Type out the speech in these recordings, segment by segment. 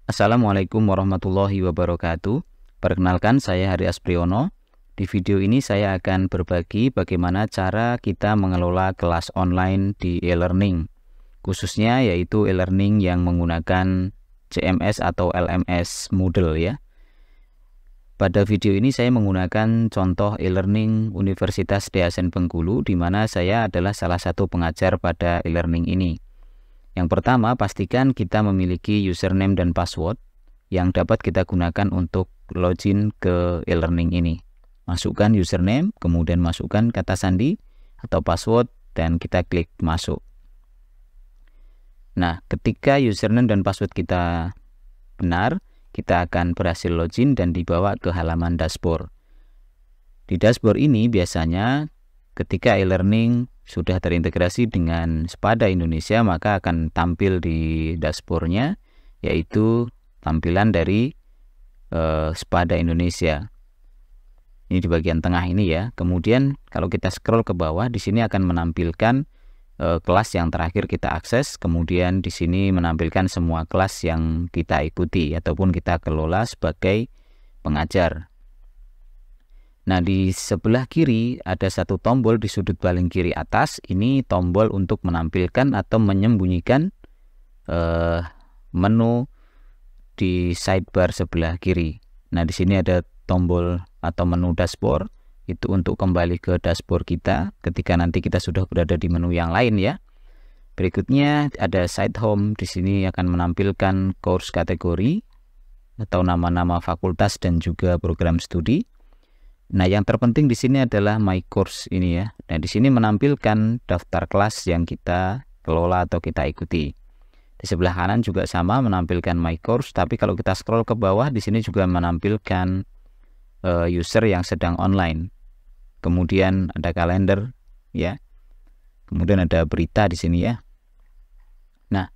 Assalamualaikum warahmatullahi wabarakatuh. Perkenalkan, saya Hari Aspriyono. Di video ini saya akan berbagi bagaimana cara kita mengelola kelas online di e-learning, khususnya yaitu e-learning yang menggunakan CMS atau LMS Moodle ya. Pada video ini saya menggunakan contoh e-learning Universitas Dayasan Bengkulu, di mana saya adalah salah satu pengajar pada e-learning ini. Yang pertama, pastikan kita memiliki username dan password yang dapat kita gunakan untuk login ke e-learning ini. Masukkan username, kemudian masukkan kata sandi atau password, dan kita klik masuk. Nah, ketika username dan password kita benar, kita akan berhasil login dan dibawa ke halaman dashboard. Di dashboard ini biasanya ketika e-learning sudah terintegrasi dengan Sepada Indonesia, maka akan tampil di dashboardnya, yaitu tampilan dari Sepada Indonesia. Ini di bagian tengah ini ya. Kemudian kalau kita scroll ke bawah, di sini akan menampilkan kelas yang terakhir kita akses. Kemudian di sini menampilkan semua kelas yang kita ikuti ataupun kita kelola sebagai pengajar. Nah, di sebelah kiri ada satu tombol di sudut paling kiri atas. Ini tombol untuk menampilkan atau menyembunyikan menu di sidebar sebelah kiri. Nah, di sini ada tombol atau menu dashboard. Itu untuk kembali ke dashboard kita ketika nanti kita sudah berada di menu yang lain ya. Berikutnya ada site home. Di sini akan menampilkan course kategori atau nama-nama fakultas dan juga program studi. Nah, yang terpenting di sini adalah My Course ini ya. Nah, di sini menampilkan daftar kelas yang kita kelola atau kita ikuti. Di sebelah kanan juga sama menampilkan My Course, tapi kalau kita scroll ke bawah di sini juga menampilkan user yang sedang online. Kemudian ada kalender ya. Kemudian ada berita di sini ya. Nah,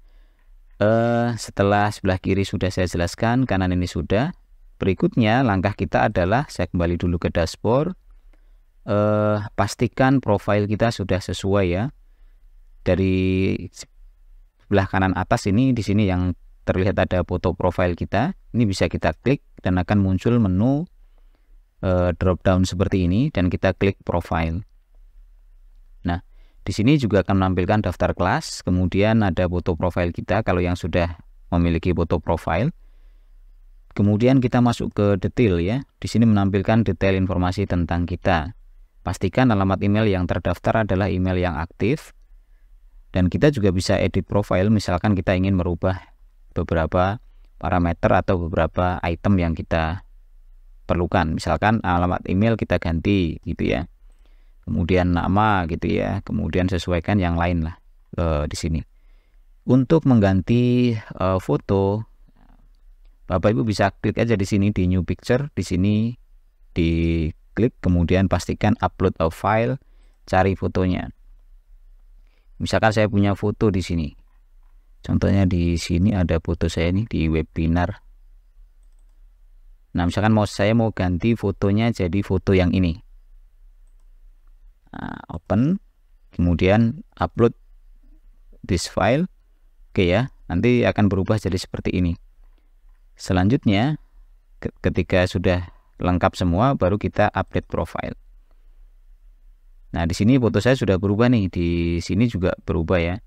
setelah sebelah kiri sudah saya jelaskan, kanan ini sudah. Berikutnya langkah kita adalah saya kembali dulu ke dashboard. Pastikan profil kita sudah sesuai ya. Dari sebelah kanan atas ini, di sini yang terlihat ada foto profil kita. Ini bisa kita klik dan akan muncul menu drop down seperti ini dan kita klik profile. Nah, di sini juga akan menampilkan daftar kelas. Kemudian ada foto profil kita kalau yang sudah memiliki foto profile. Kemudian kita masuk ke detail ya. Di sini menampilkan detail informasi tentang kita. Pastikan alamat email yang terdaftar adalah email yang aktif. Dan kita juga bisa edit profile, misalkan kita ingin merubah beberapa parameter atau beberapa item yang kita perlukan. Misalkan alamat email kita ganti gitu ya. Kemudian nama gitu ya. Kemudian sesuaikan yang lain lah di sini. Untuk mengganti foto, Bapak Ibu bisa klik aja di sini di new picture, di sini diklik, kemudian pastikan upload a file, cari fotonya. Misalkan saya punya foto di sini. Contohnya di sini ada foto saya nih di webinar. Nah, misalkan saya mau ganti fotonya jadi foto yang ini. Nah, open, kemudian upload this file. Oke ya, nanti akan berubah jadi seperti ini. Selanjutnya, ketika sudah lengkap semua, baru kita update profile. Nah, di sini foto saya sudah berubah nih, di sini juga berubah ya.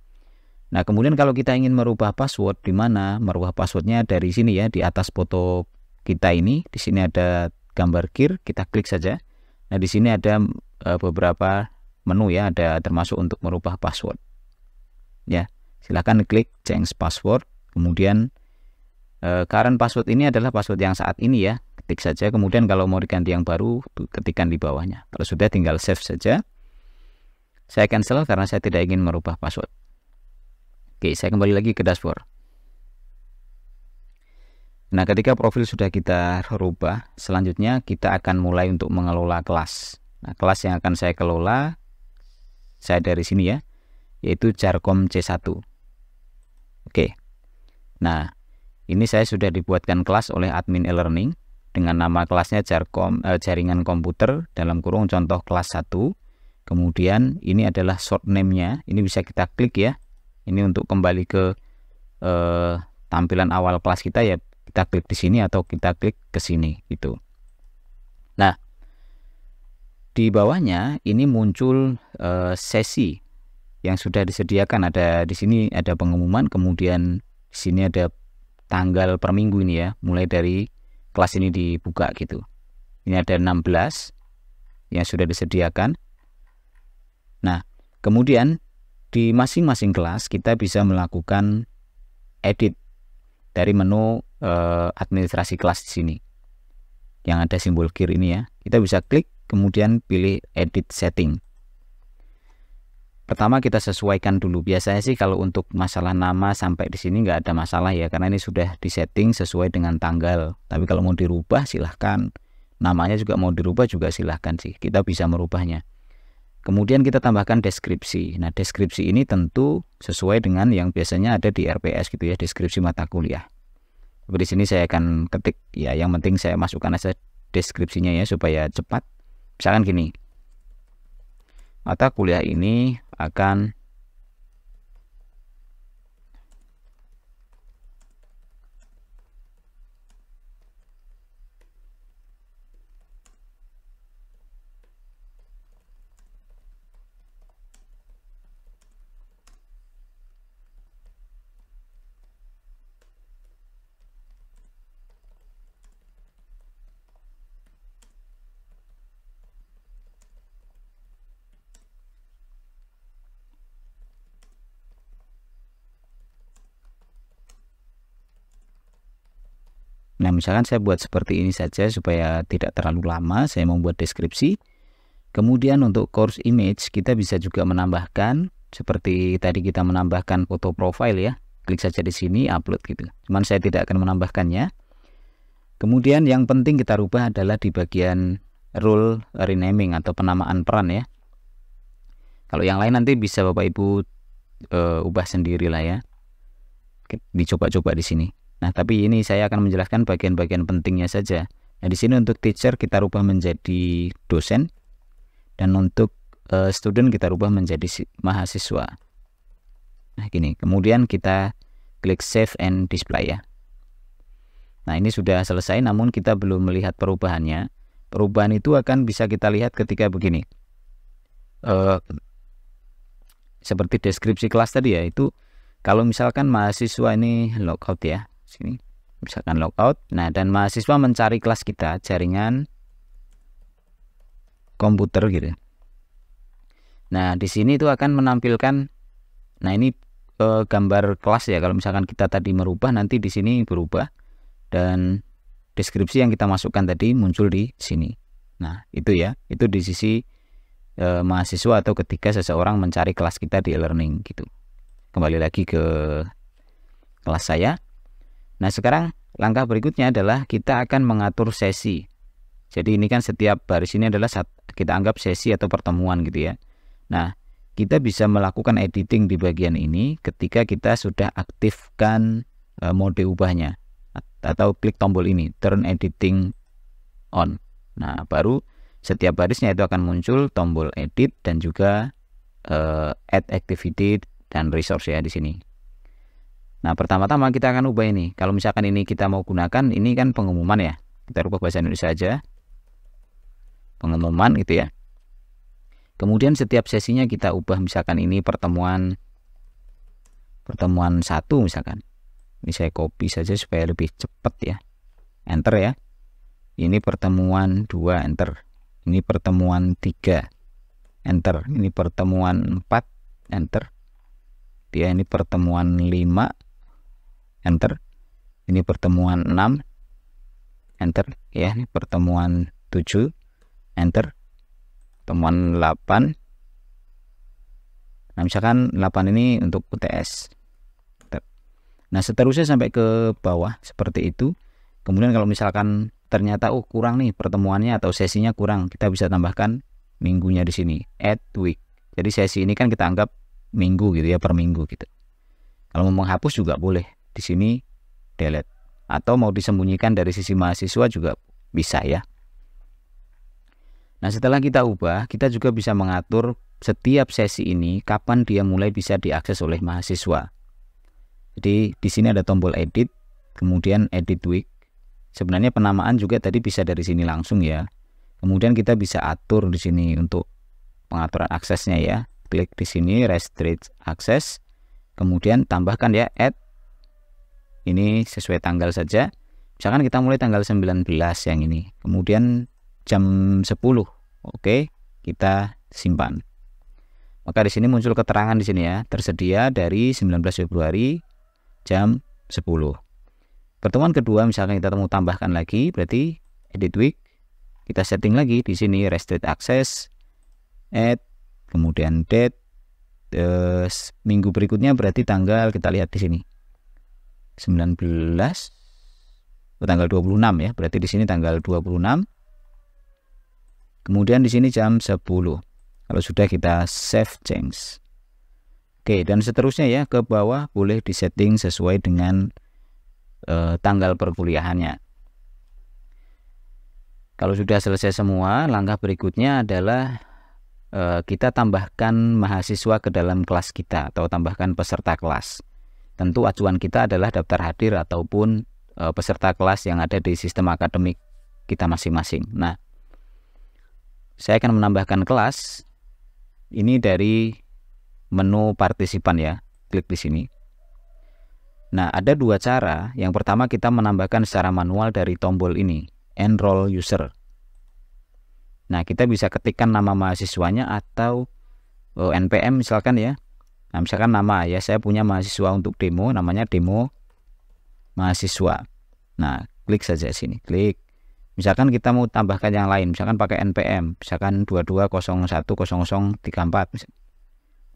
Nah, kemudian kalau kita ingin merubah password, di mana merubah passwordnya dari sini ya, di atas foto kita ini, di sini ada gambar gear, kita klik saja. Nah, di sini ada beberapa menu ya, ada termasuk untuk merubah password. Ya, silahkan klik change password, kemudian current password ini adalah password yang saat ini ya, ketik saja. Kemudian kalau mau diganti yang baru, ketikkan di bawahnya. Kalau sudah, tinggal save saja. Saya cancel karena saya tidak ingin merubah password. Oke, saya kembali lagi ke dashboard. Nah, ketika profil sudah kita rubah, selanjutnya kita akan mulai untuk mengelola kelas. Nah, kelas yang akan saya kelola, saya dari sini ya, yaitu Jarkom C1. Oke. Nah, ini saya sudah dibuatkan kelas oleh admin e-learning dengan nama kelasnya jaringan komputer dalam kurung contoh kelas 1. Kemudian ini adalah short name-nya. Ini bisa kita klik ya. Ini untuk kembali ke tampilan awal kelas kita ya. Kita klik di sini atau kita klik ke sini gitu. Nah, di bawahnya ini muncul sesi yang sudah disediakan. Ada di sini ada pengumuman, kemudian di sini ada tanggal per minggu ini ya, mulai dari kelas ini dibuka gitu. Ini ada 16 yang sudah disediakan. Nah, kemudian di masing-masing kelas kita bisa melakukan edit dari menu administrasi kelas di sini. Yang ada simbol gear ini ya. Kita bisa klik kemudian pilih edit setting. Pertama kita sesuaikan dulu. Biasanya sih kalau untuk masalah nama sampai di sini nggak ada masalah ya, karena ini sudah disetting sesuai dengan tanggal. Tapi kalau mau dirubah silahkan. Namanya juga mau dirubah juga silahkan sih. Kita bisa merubahnya. Kemudian kita tambahkan deskripsi. Nah, deskripsi ini tentu sesuai dengan yang biasanya ada di RPS gitu ya, deskripsi mata kuliah. Tapi di sini saya akan ketik ya, yang penting saya masukkan aja deskripsinya ya supaya cepat. Misalkan gini. Mata kuliah ini akan Nah, misalkan saya buat seperti ini saja supaya tidak terlalu lama. Saya membuat deskripsi. Kemudian untuk course image kita bisa juga menambahkan seperti tadi kita menambahkan foto profile ya. Klik saja di sini upload gitu. Cuman saya tidak akan menambahkannya. Kemudian yang penting kita rubah adalah di bagian role renaming atau penamaan peran ya. Kalau yang lain nanti bisa Bapak Ibu ubah sendiri lah ya. Dicoba-coba di sini. Nah, tapi ini saya akan menjelaskan bagian-bagian pentingnya saja. Nah, di sini untuk teacher kita rubah menjadi dosen, dan untuk student kita rubah menjadi mahasiswa. Nah, gini. Kemudian kita klik save and display ya. Nah, ini sudah selesai, namun kita belum melihat perubahannya. Perubahan itu akan bisa kita lihat ketika begini. Seperti deskripsi kelas tadi ya, itu kalau misalkan mahasiswa ini logout ya. Sini misalkan logout. Nah, dan mahasiswa mencari kelas kita jaringan komputer gitu. Nah, di sini itu akan menampilkan, nah ini gambar kelas ya. Kalau misalkan kita tadi merubah, nanti di sini berubah dan deskripsi yang kita masukkan tadi muncul di sini. Nah, itu ya, itu di sisi mahasiswa atau ketika seseorang mencari kelas kita di e-learning gitu. Kembali lagi ke kelas saya. Nah, sekarang langkah berikutnya adalah kita akan mengatur sesi. Jadi ini kan setiap baris ini adalah kita anggap sesi atau pertemuan gitu ya. Nah, kita bisa melakukan editing di bagian ini ketika kita sudah aktifkan mode ubahnya atau klik tombol ini, turn editing on. Nah, baru setiap barisnya itu akan muncul tombol edit dan juga add activity dan resource ya di sini. Nah, pertama-tama kita akan ubah ini. Kalau misalkan ini kita mau gunakan, ini kan pengumuman ya. Kita rubah bahasa Indonesia saja. Pengumuman gitu ya. Kemudian setiap sesinya kita ubah, misalkan ini pertemuan 1 misalkan. Ini saya copy saja supaya lebih cepat ya. Enter ya. Ini pertemuan 2, enter. Ini pertemuan 3, enter. Ini pertemuan 4, enter. Ya, ini pertemuan 5, enter. Ini pertemuan 6, enter. Ya, ini pertemuan 7, enter. Pertemuan 8. Nah, misalkan 8 ini untuk UTS. Enter. Nah, seterusnya sampai ke bawah seperti itu. Kemudian kalau misalkan ternyata kurang nih pertemuannya atau sesinya kurang, kita bisa tambahkan minggunya di sini, add week. Jadi sesi ini kan kita anggap minggu gitu ya, per minggu gitu. Kalau mau menghapus juga boleh. Di sini delete, atau mau disembunyikan dari sisi mahasiswa juga bisa ya. Nah, setelah kita ubah, kita juga bisa mengatur setiap sesi ini kapan dia mulai bisa diakses oleh mahasiswa. Jadi di sini ada tombol edit. kemudian edit week. Sebenarnya penamaan juga tadi bisa dari sini langsung ya. Kemudian kita bisa atur di sini untuk pengaturan aksesnya ya. Klik di sini restrict access. Kemudian tambahkan ya add. Ini sesuai tanggal saja. Misalkan kita mulai tanggal 19 yang ini. Kemudian jam 10. Oke, kita simpan. Maka di sini muncul keterangan di sini ya, tersedia dari 19 Februari jam 10. Pertemuan kedua misalkan kita mau tambahkan lagi, berarti edit week, kita setting lagi di sini restrict access, add, kemudian date, minggu berikutnya berarti tanggal, kita lihat di sini 19, tanggal 26 ya, berarti di sini tanggal 26. Kemudian di sini jam 10. Kalau sudah kita save change. Oke, dan seterusnya ya ke bawah boleh disetting sesuai dengan tanggal perkuliahannya. Kalau sudah selesai semua, langkah berikutnya adalah kita tambahkan mahasiswa ke dalam kelas kita atau tambahkan peserta kelas. Tentu acuan kita adalah daftar hadir ataupun peserta kelas yang ada di sistem akademik kita masing-masing. Nah, saya akan menambahkan kelas. Ini dari menu partisipan ya, klik di sini. Nah, ada dua cara. Yang pertama kita menambahkan secara manual dari tombol ini, enroll user. Nah, kita bisa ketikkan nama mahasiswanya atau NPM misalkan ya. Nah, misalkan nama ya, saya punya mahasiswa untuk demo, namanya demo mahasiswa. Nah, klik saja sini, klik. Misalkan kita mau tambahkan yang lain, misalkan pakai NPM, misalkan 22010034.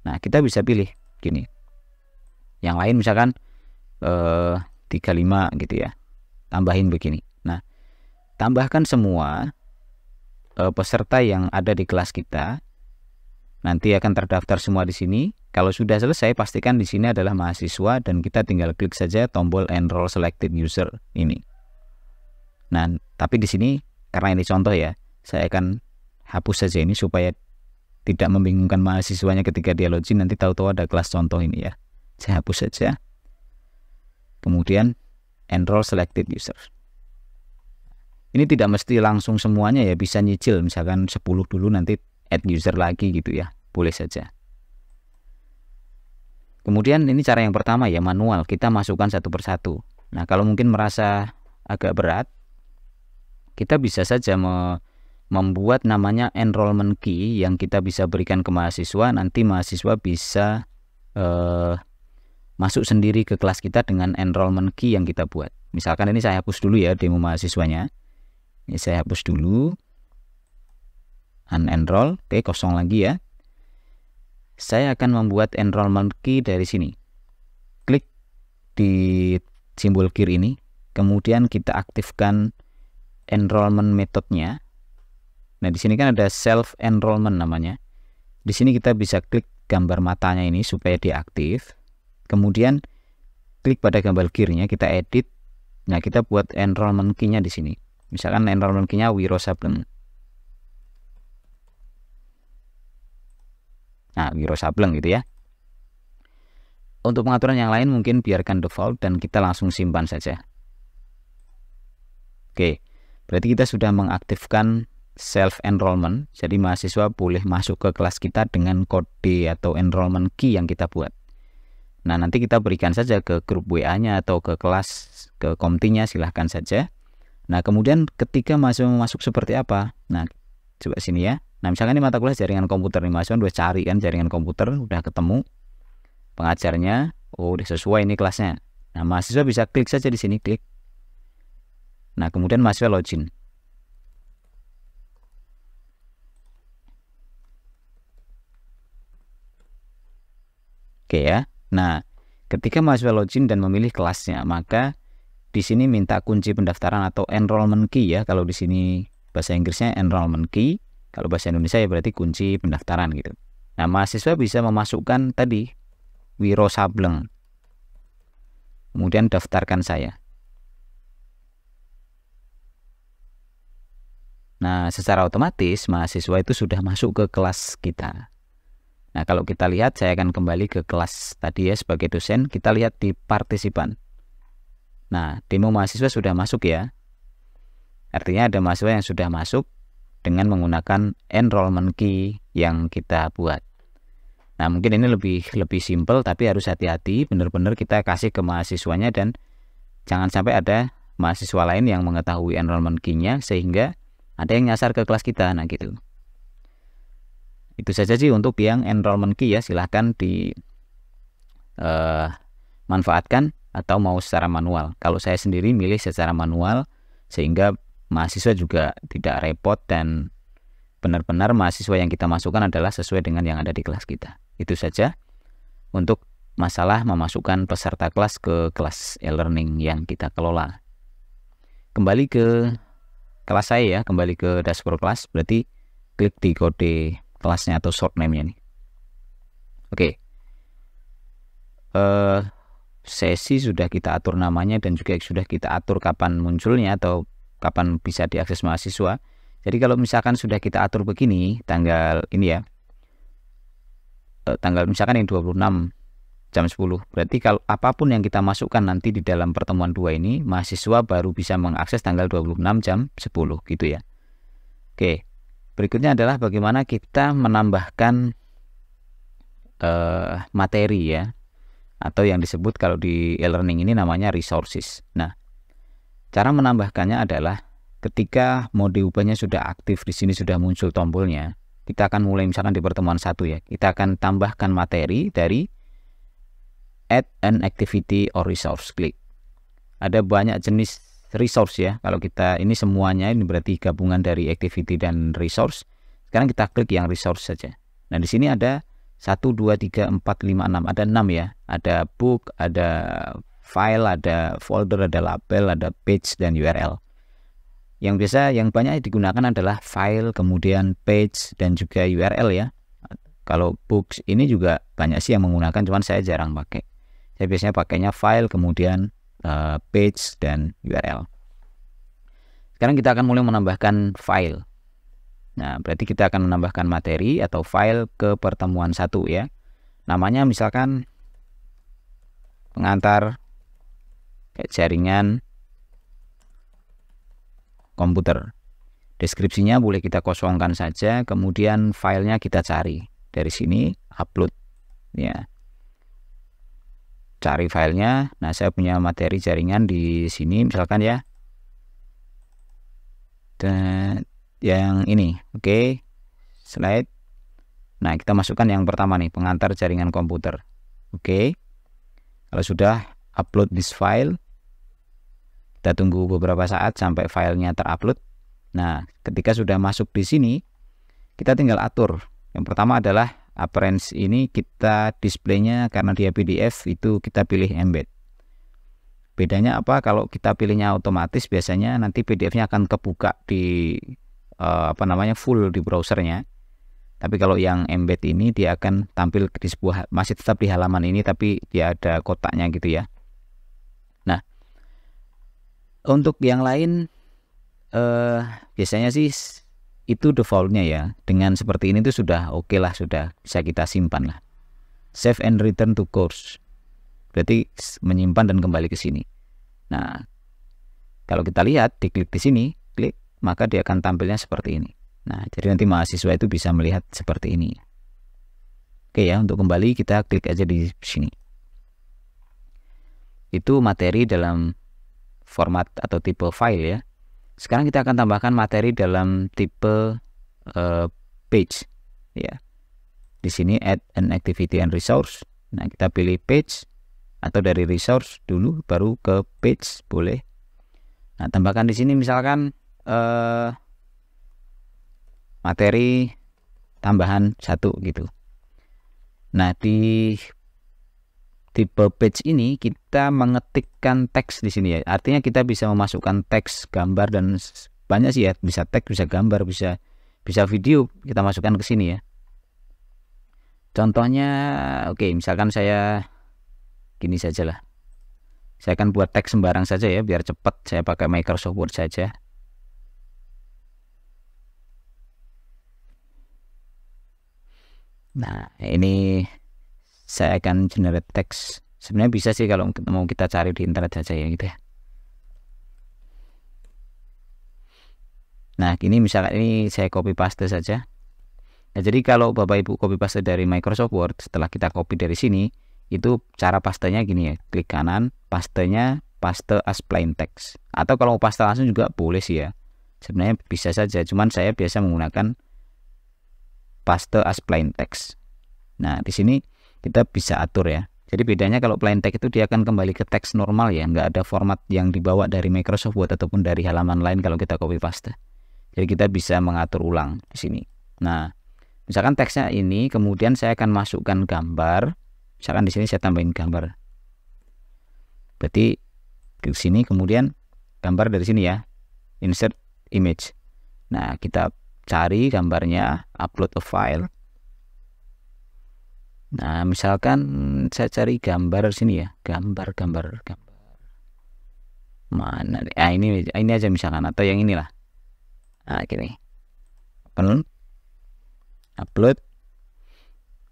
Nah, kita bisa pilih gini. Yang lain misalkan 35 gitu ya. Tambahin begini. Nah, tambahkan semua peserta yang ada di kelas kita. Nanti akan terdaftar semua di sini. Kalau sudah selesai, pastikan di sini adalah mahasiswa dan kita tinggal klik saja tombol enroll selected user ini. Nah, tapi di sini karena ini contoh ya, saya akan hapus saja ini supaya tidak membingungkan mahasiswanya ketika dia login, nanti tahu-tahu ada kelas contoh ini ya. Saya hapus saja. Kemudian enroll selected user. Ini tidak mesti langsung semuanya ya, bisa nyicil misalkan 10 dulu nanti add user lagi gitu ya. Boleh saja. Kemudian ini cara yang pertama ya, manual, kita masukkan satu persatu. Nah, kalau mungkin merasa agak berat, kita bisa saja membuat namanya enrollment key yang kita bisa berikan ke mahasiswa. Nanti mahasiswa bisa masuk sendiri ke kelas kita dengan enrollment key yang kita buat. Misalkan ini saya hapus dulu ya demo mahasiswanya. Ini saya hapus dulu. Unenroll, oke, kosong lagi ya. Saya akan membuat enrollment key dari sini. Klik di simbol gear ini, kemudian kita aktifkan enrollment metodenya. Nah, di sini kan ada self enrollment namanya. Di sini kita bisa klik gambar matanya ini supaya dia aktif. Kemudian klik pada gambar gearnya, kita edit. Nah, kita buat enrollment key-nya di sini. Misalkan enrollment key-nya Wiro Sableng. Nah, Wiro Sableng gitu ya. Untuk pengaturan yang lain mungkin biarkan default dan kita langsung simpan saja. Oke. Berarti kita sudah mengaktifkan self-enrollment, jadi mahasiswa boleh masuk ke kelas kita dengan kode atau enrollment key yang kita buat. Nah, nanti kita berikan saja ke grup WA-nya atau ke kelas, ke komtinya, silahkan saja. Nah, kemudian ketika mahasiswa masuk seperti apa? Nah, coba sini ya. Nah, misalkan ini mata kuliah jaringan komputer, nih mahasiswa udah cari kan jaringan komputer, udah ketemu pengajarnya, oh udah sesuai ini kelasnya. Nah, mahasiswa bisa klik saja di sini, klik. Nah, kemudian mahasiswa login. Oke ya. Nah, ketika mahasiswa login dan memilih kelasnya, maka di sini minta kunci pendaftaran atau enrollment key ya. Kalau di sini bahasa Inggrisnya enrollment key, kalau bahasa Indonesia ya berarti kunci pendaftaran gitu. Nah, mahasiswa bisa memasukkan tadi Wiro Sableng. Kemudian daftarkan saya. Nah, secara otomatis mahasiswa itu sudah masuk ke kelas kita. Nah, kalau kita lihat, saya akan kembali ke kelas tadi ya sebagai dosen. Kita lihat di partisipan. Nah, demo mahasiswa sudah masuk ya. Artinya ada mahasiswa yang sudah masuk dengan menggunakan enrollment key yang kita buat. Nah, mungkin ini lebih simple, tapi harus hati-hati, benar-benar kita kasih ke mahasiswanya dan jangan sampai ada mahasiswa lain yang mengetahui enrollment key-nya sehingga ada yang nyasar ke kelas kita. Nah, gitu. Itu saja sih untuk yang enrollment key ya. Silahkan di manfaatkan atau mau secara manual. Kalau saya sendiri milih secara manual sehingga mahasiswa juga tidak repot dan benar-benar mahasiswa yang kita masukkan adalah sesuai dengan yang ada di kelas kita. Itu saja untuk masalah memasukkan peserta kelas ke kelas e-learning yang kita kelola. Kembali ke kelas saya ya, kembali ke dashboard kelas, berarti klik di kode kelasnya atau short name-nya nih. Oke. Sesi sudah kita atur namanya dan juga sudah kita atur kapan munculnya atau kapan bisa diakses mahasiswa. Jadi kalau misalkan sudah kita atur begini, tanggal ini ya, tanggal misalkan yang 26 jam 10, berarti kalau apapun yang kita masukkan nanti di dalam pertemuan 2 ini, mahasiswa baru bisa mengakses tanggal 26 jam 10 gitu ya. Oke, berikutnya adalah bagaimana kita menambahkan materi ya, atau yang disebut kalau di e-learning ini namanya resources. Nah, cara menambahkannya adalah ketika mode ubahnya sudah aktif, di sini sudah muncul tombolnya, kita akan mulai misalkan di pertemuan 1 ya, kita akan tambahkan materi dari add an activity or resource, klik. Ada banyak jenis resource ya, kalau kita ini semuanya ini berarti gabungan dari activity dan resource. Sekarang kita klik yang resource saja. Nah, di sini ada 1, 2, 3, 4, 5, 6, ada 6 ya, ada book, ada file, ada folder, ada label, ada page, dan URL. Yang biasa, yang banyak digunakan adalah file, kemudian page, dan juga URL ya. Kalau books ini juga banyak sih yang menggunakan, cuman saya jarang pakai. Saya biasanya pakainya file, kemudian page, dan URL. Sekarang kita akan mulai menambahkan file. Nah, berarti kita akan menambahkan materi atau file ke pertemuan 1 ya. Namanya misalkan pengantar jaringan komputer. Deskripsinya boleh kita kosongkan saja, kemudian filenya kita cari. Dari sini upload ya. Cari filenya. Nah, saya punya materi jaringan di sini misalkan ya. Dan yang ini, oke. Slide. Nah, kita masukkan yang pertama nih, pengantar jaringan komputer. Oke. Kalau sudah upload this file, kita tunggu beberapa saat sampai filenya terupload. Nah, ketika sudah masuk di sini, kita tinggal atur. Yang pertama adalah appearance ini kita displaynya karena dia PDF itu kita pilih embed. Bedanya apa? Kalau kita pilihnya otomatis biasanya nanti PDF-nya akan kebuka di full di browsernya. Tapi kalau yang embed ini dia akan tampil di sebuah, masih tetap di halaman ini tapi dia ada kotaknya gitu ya. Nah, untuk yang lain biasanya sih itu defaultnya ya. Dengan seperti ini tuh sudah oke lah, sudah bisa kita simpan lah. Save and return to course. Berarti menyimpan dan kembali ke sini. Nah, kalau kita lihat, diklik di sini, klik, maka dia akan tampilnya seperti ini. Nah, jadi nanti mahasiswa itu bisa melihat seperti ini. Oke ya, untuk kembali kita klik aja di sini. Itu materi dalam format atau tipe file ya. Sekarang kita akan tambahkan materi dalam tipe page ya. Di sini add an activity and resource. Nah, kita pilih page atau dari resource dulu baru ke page boleh. Nah, tambahkan di sini misalkan materi tambahan 1 gitu. Nah, di tipe page ini kita mengetikkan teks di sini ya. Artinya kita bisa memasukkan teks, gambar dan banyak sih ya. Bisa teks, bisa gambar, bisa video kita masukkan ke sini ya. Contohnya, oke, misalkan saya gini saja lah. Saya akan buat teks sembarang saja ya, biar cepat. Saya pakai Microsoft Word saja. Nah, ini saya akan generate teks. Sebenarnya bisa sih kalau mau kita cari di internet saja ya gitu ya. Nah, ini misalkan ini saya copy paste saja. Nah, jadi kalau Bapak Ibu copy paste dari Microsoft Word, setelah kita copy dari sini, itu cara pastenya gini ya, klik kanan, pastenya paste as plain text. Atau kalau paste langsung juga boleh sih ya. Sebenarnya bisa saja, cuman saya biasa menggunakan paste as plain text. Nah, di sini kita bisa atur ya. Jadi bedanya kalau plain text itu dia akan kembali ke teks normal ya, nggak ada format yang dibawa dari Microsoft Word ataupun dari halaman lain kalau kita copy paste. Jadi kita bisa mengatur ulang di sini. Nah, misalkan teksnya ini, kemudian saya akan masukkan gambar. Misalkan di sini saya tambahin gambar. Berarti ke sini kemudian gambar dari sini ya, insert image. Nah, kita cari gambarnya, upload a file. Nah, misalkan saya cari gambar sini ya, gambar mana? Ah, ini aja misalkan, atau yang inilah. Nah, gini, upload.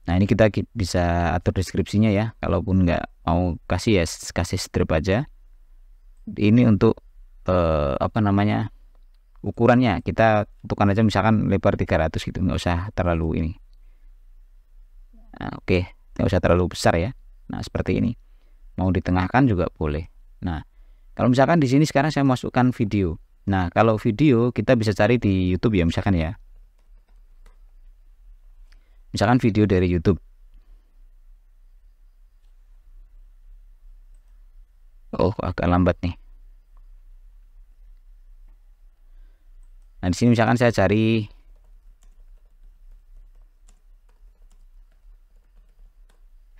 Nah, ini kita bisa atur deskripsinya ya. Kalaupun nggak mau kasih ya, kasih strip aja. Ini untuk apa namanya, ukurannya kita tentukan aja misalkan lebar 300 gitu, nggak usah terlalu ini. Nah, oke, nggak usah terlalu besar ya. Nah, seperti ini. Mau ditengahkan juga boleh. Nah, kalau misalkan di sini sekarang saya masukkan video. Nah, kalau video kita bisa cari di YouTube ya, misalkan ya. Misalkan video dari YouTube. Oh, agak lambat nih. Nah, di sini misalkan saya cari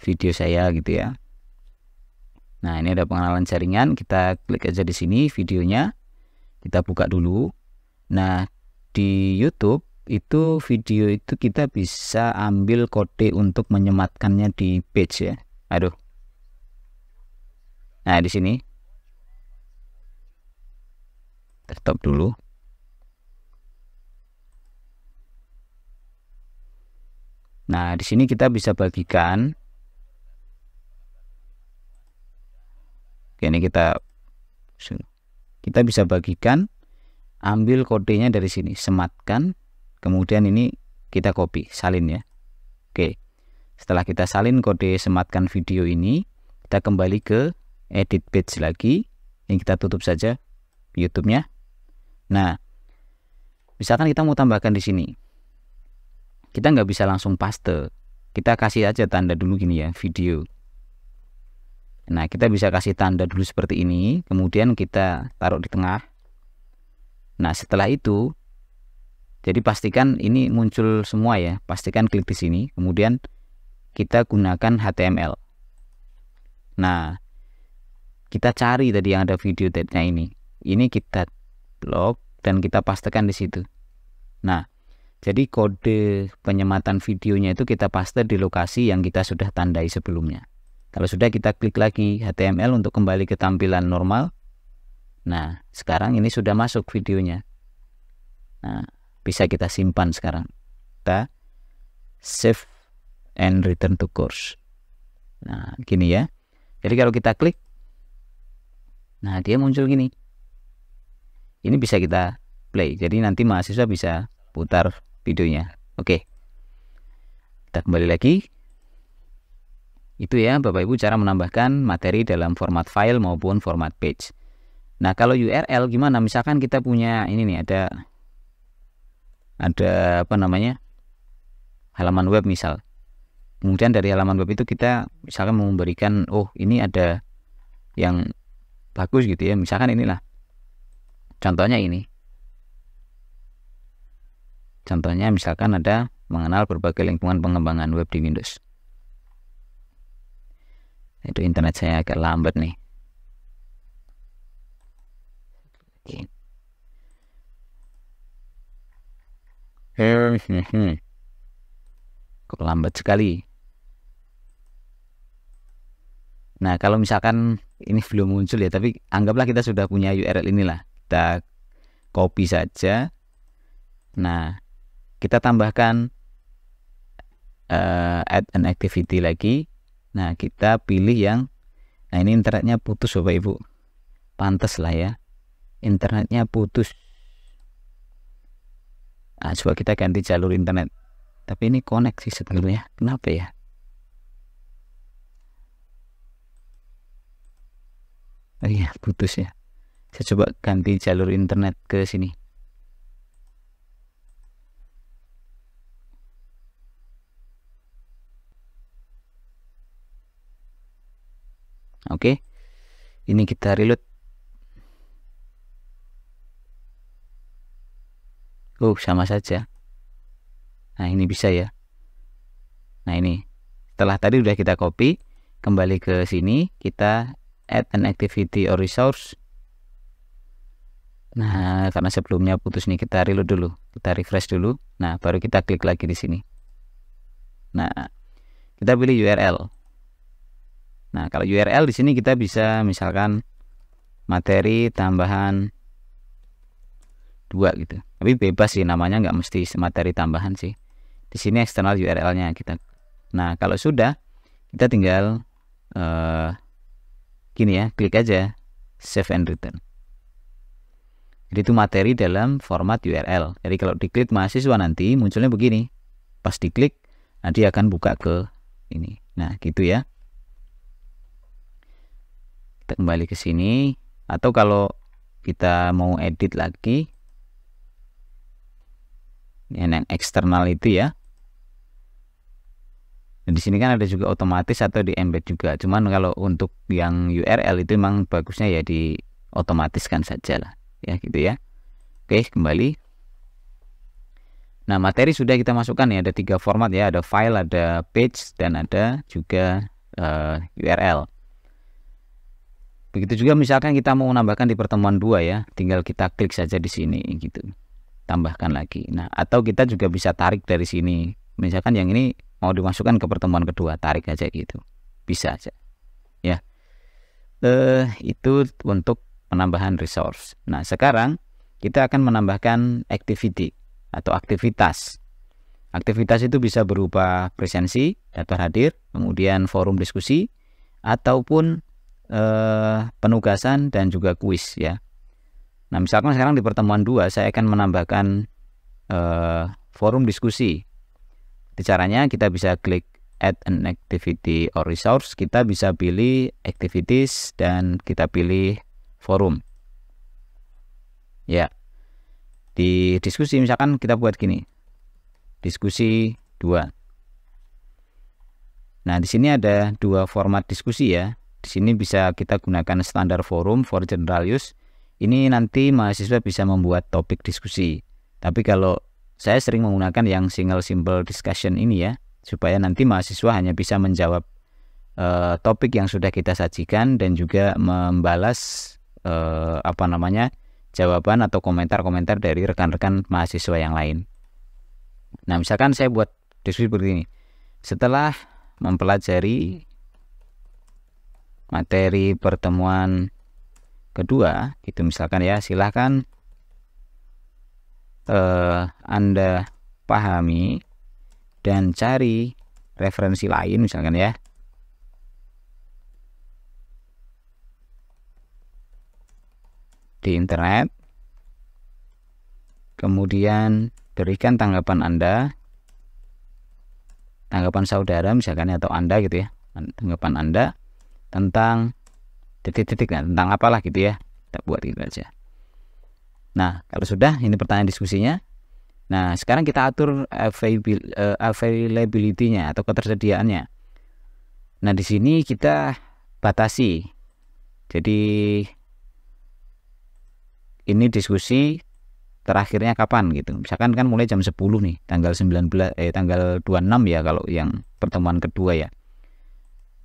video saya gitu ya. Nah, ini ada pengenalan jaringan, kita klik aja di sini videonya. Kita buka dulu. Nah, di YouTube itu video itu kita bisa ambil kode untuk menyematkannya di page ya. Aduh. Nah, di sini stop dulu. Nah, di sini kita bisa bagikan. Oke, ini kita bisa bagikan, ambil kodenya dari sini, sematkan, kemudian ini kita copy, salin ya. Oke, setelah kita salin kode sematkan video ini, kita kembali ke edit page lagi. Ini kita tutup saja YouTube-nya. Nah, misalkan kita mau tambahkan di sini, kita nggak bisa langsung paste, kita kasih aja tanda dulu gini ya, video. Nah, kita bisa kasih tanda dulu seperti ini, kemudian kita taruh di tengah. Nah, setelah itu, jadi pastikan ini muncul semua ya, pastikan klik di sini, kemudian kita gunakan HTML. Nah, kita cari tadi yang ada video tagnya ini. Ini kita log dan kita pastekan di situ. Nah, jadi kode penyematan videonya itu kita paste di lokasi yang kita sudah tandai sebelumnya. Kalau sudah, kita klik lagi HTML untuk kembali ke tampilan normal. Nah, sekarang ini sudah masuk videonya. Nah, bisa kita simpan sekarang. Kita save and return to course. Nah, gini ya. Jadi kalau kita klik, nah dia muncul gini. Ini bisa kita play. Jadi nanti mahasiswa bisa putar videonya. Oke. Kita kembali lagi. Itu ya Bapak Ibu cara menambahkan materi dalam format file maupun format page. Nah, kalau URL gimana? Misalkan kita punya ini nih, ada apa namanya, halaman web misal. Kemudian dari halaman web itu kita misalkan memberikan, oh ini ada yang bagus gitu ya. Misalkan inilah. Contohnya ini. Contohnya misalkan ada mengenal berbagai lingkungan pengembangan web di Windows. Itu internet saya agak lambat nih. Kok lambat sekali. Nah, kalau misalkan ini belum muncul ya, tapi anggaplah kita sudah punya URL inilah. Kita copy saja. Nah, kita tambahkan add an activity lagi. Nah, kita pilih yang, nah ini internetnya putus Bapak Ibu. Pantes lah ya, internetnya putus. Nah, coba kita ganti jalur internet. Tapi ini connect sih sebetulnya. Kenapa ya? Oh iya, putus ya. Saya coba ganti jalur internet ke sini. Oke. Ini kita reload. Oh, sama saja. Nah, ini bisa ya. Nah, ini. Setelah tadi udah kita copy, kembali ke sini, kita add an activity or resource. Nah, karena sebelumnya putus nih, kita reload dulu. Kita refresh dulu. Nah, baru kita klik lagi di sini. Nah, kita pilih URL. Nah, kalau URL di sini kita bisa misalkan materi tambahan 2 gitu. Tapi bebas sih namanya, nggak mesti materi tambahan sih. Di sini eksternal URL-nya kita. Nah, kalau sudah, kita tinggal gini ya, klik aja save and return. Jadi itu materi dalam format URL. Jadi kalau diklik mahasiswa nanti munculnya begini. Pas diklik, nanti akan buka ke ini. Nah, gitu ya. Kita kembali ke sini. Atau kalau kita mau edit lagi, yang eksternal itu ya. Dan di sini kan ada juga otomatis atau di embed juga. Cuman kalau untuk yang URL itu memang bagusnya ya di otomatiskan saja lah. Ya gitu ya. Oke, kembali. Nah, materi sudah kita masukkan ya. Ada 3 format ya. Ada file, ada page, dan ada juga URL. Begitu juga misalkan kita mau menambahkan di pertemuan 2 ya. Tinggal kita klik saja di sini gitu. Tambahkan lagi. Nah, atau kita juga bisa tarik dari sini. Misalkan yang ini mau dimasukkan ke pertemuan kedua, tarik aja gitu. Bisa aja. Ya. Itu untuk penambahan resource. Nah, sekarang kita akan menambahkan activity atau aktivitas. Aktivitas itu bisa berupa presensi, daftar hadir, kemudian forum diskusi, ataupun penugasan dan juga kuis ya. Nah, misalkan sekarang di pertemuan 2 saya akan menambahkan forum diskusi. Caranya kita bisa klik add an activity or resource, kita bisa pilih activities dan kita pilih forum. Ya. Di diskusi misalkan kita buat gini. Diskusi 2. Nah, di sini ada 2 format diskusi ya. Di sini bisa kita gunakan standar forum for general use. Ini nanti mahasiswa bisa membuat topik diskusi. Tapi kalau saya sering menggunakan yang single simple discussion ini ya, supaya nanti mahasiswa hanya bisa menjawab topik yang sudah kita sajikan dan juga membalas jawaban atau komentar-komentar dari rekan-rekan mahasiswa yang lain. Nah, misalkan saya buat diskusi seperti ini. Setelah mempelajari materi pertemuan kedua, itu misalkan ya, silahkan Anda pahami dan cari referensi lain misalkan ya. Di internet. Kemudian berikan tanggapan Anda, tanggapan saudara misalkan atau Anda gitu ya. Tanggapan Anda tentang titik-titik tentang apalah gitu ya. Kita buat gitu aja. Nah, kalau sudah, ini pertanyaan diskusinya. Nah, sekarang kita atur availability-nya atau ketersediaannya. Nah, di sini kita batasi. Jadi ini diskusi terakhirnya kapan gitu. Misalkan kan mulai jam 10 nih, tanggal 26 ya kalau yang pertemuan kedua ya.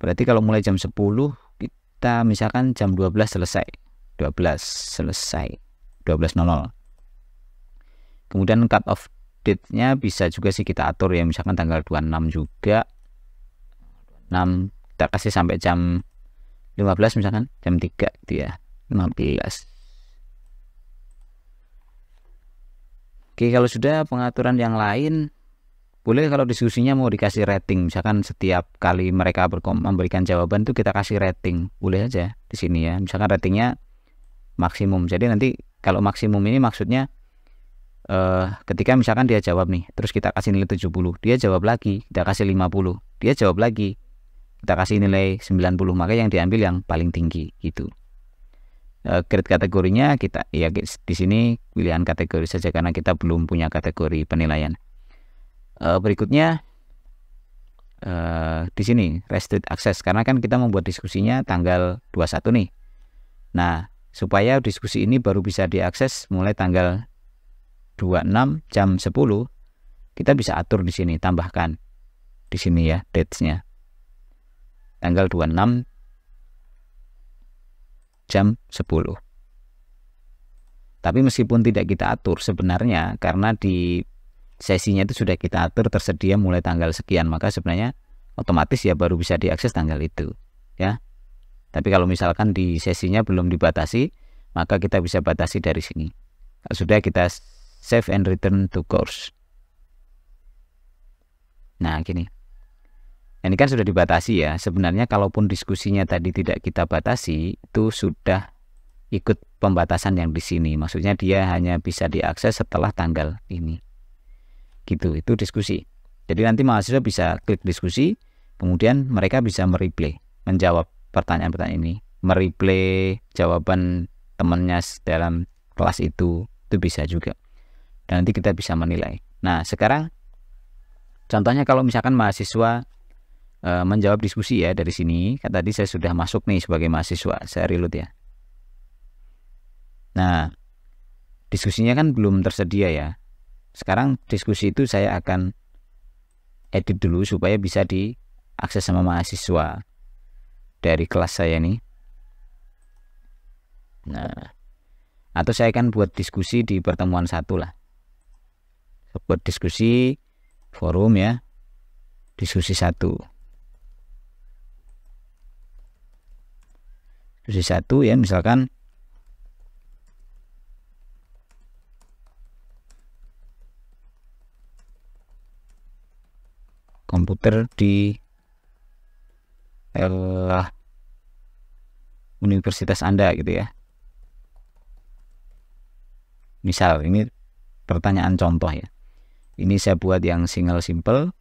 Berarti kalau mulai jam 10 kita misalkan jam 12 selesai. 12.00. Kemudian cut off date-nya bisa juga sih kita atur ya, misalkan tanggal 26 juga. 6 kita kasih sampai jam 15 misalkan, jam 3 gitu ya. 15. Oke, kalau sudah pengaturan yang lain, boleh kalau diskusinya mau dikasih rating, misalkan setiap kali mereka memberikan jawaban itu kita kasih rating, boleh aja di sini ya. Misalkan ratingnya maksimum. Jadi nanti kalau maksimum ini maksudnya ketika misalkan dia jawab nih, terus kita kasih nilai 70, dia jawab lagi, kita kasih 50, dia jawab lagi, kita kasih nilai 90, maka yang diambil yang paling tinggi gitu. Grade kategorinya kita ya di sini pilihan kategori saja karena kita belum punya kategori penilaian. Berikutnya di sini restrict access, karena kan kita membuat diskusinya tanggal 21 nih. Nah, supaya diskusi ini baru bisa diakses mulai tanggal 26 jam 10, kita bisa atur di sini, tambahkan di sini ya dates-nya. Tanggal 26 jam 10. Tapi meskipun tidak kita atur sebenarnya, karena di sesinya itu sudah kita atur tersedia mulai tanggal sekian, maka sebenarnya otomatis ya baru bisa diakses tanggal itu ya. Tapi kalau misalkan di sesinya belum dibatasi, maka kita bisa batasi dari sini. Sudah kita save and return to course. Nah gini, ini kan sudah dibatasi ya. Sebenarnya kalaupun diskusinya tadi tidak kita batasi, itu sudah ikut pembatasan yang di sini. Maksudnya dia hanya bisa diakses setelah tanggal ini. Gitu, itu diskusi. Jadi nanti mahasiswa bisa klik diskusi, kemudian mereka bisa mereplay, menjawab pertanyaan-pertanyaan ini, mereplay jawaban temannya dalam kelas itu bisa juga. Dan nanti kita bisa menilai. Nah, sekarang contohnya kalau misalkan mahasiswa menjawab diskusi ya dari sini, kan tadi saya sudah masuk nih sebagai mahasiswa, saya reload ya. Nah, diskusinya kan belum tersedia ya. Sekarang diskusi itu saya akan edit dulu supaya bisa diakses sama mahasiswa dari kelas saya nih. Nah, atau saya akan buat diskusi di pertemuan 1 lah. Buat diskusi forum ya, diskusi 1. Diskusi 1 ya, misalkan komputer di universitas Anda gitu ya. Misal ini pertanyaan contoh ya. Ini saya buat yang single simple,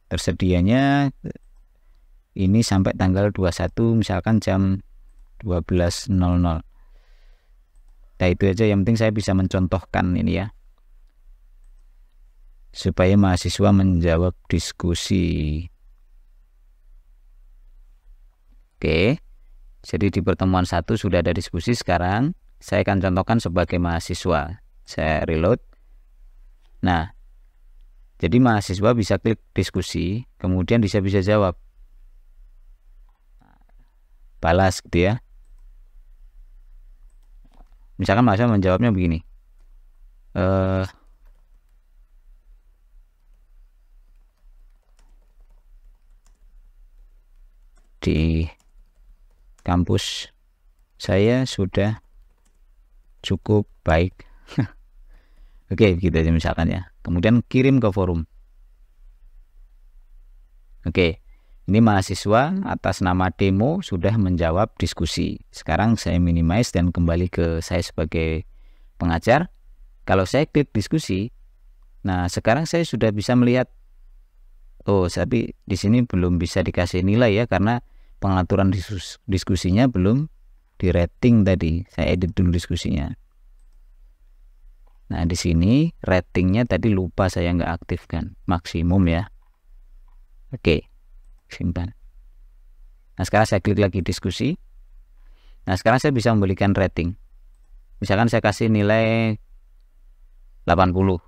tersedianya ini sampai tanggal 21 misalkan jam 12.00. Nah itu aja, yang penting saya bisa mencontohkan ini ya, supaya mahasiswa menjawab diskusi. Oke, jadi di pertemuan 1 sudah ada diskusi. Sekarang saya akan contohkan sebagai mahasiswa. Saya reload. Nah, jadi mahasiswa bisa klik diskusi, kemudian bisa jawab, balas gitu ya. Misalkan mahasiswa menjawabnya begini, di kampus saya sudah cukup baik. Oke, begitu aja misalkan ya. Kemudian kirim ke forum. Oke, ini mahasiswa atas nama demo sudah menjawab diskusi. Sekarang saya minimize dan kembali ke saya sebagai pengajar. Kalau saya klik diskusi, nah sekarang saya sudah bisa melihat, oh tapi di sini belum bisa dikasih nilai ya, karena pengaturan diskusinya belum di rating tadi. Saya edit dulu diskusinya. Nah di sini ratingnya tadi lupa saya nggak aktifkan, maksimum ya. Oke, simpan. Nah sekarang saya klik lagi diskusi. Nah sekarang saya bisa memberikan rating. Misalkan saya kasih nilai 80.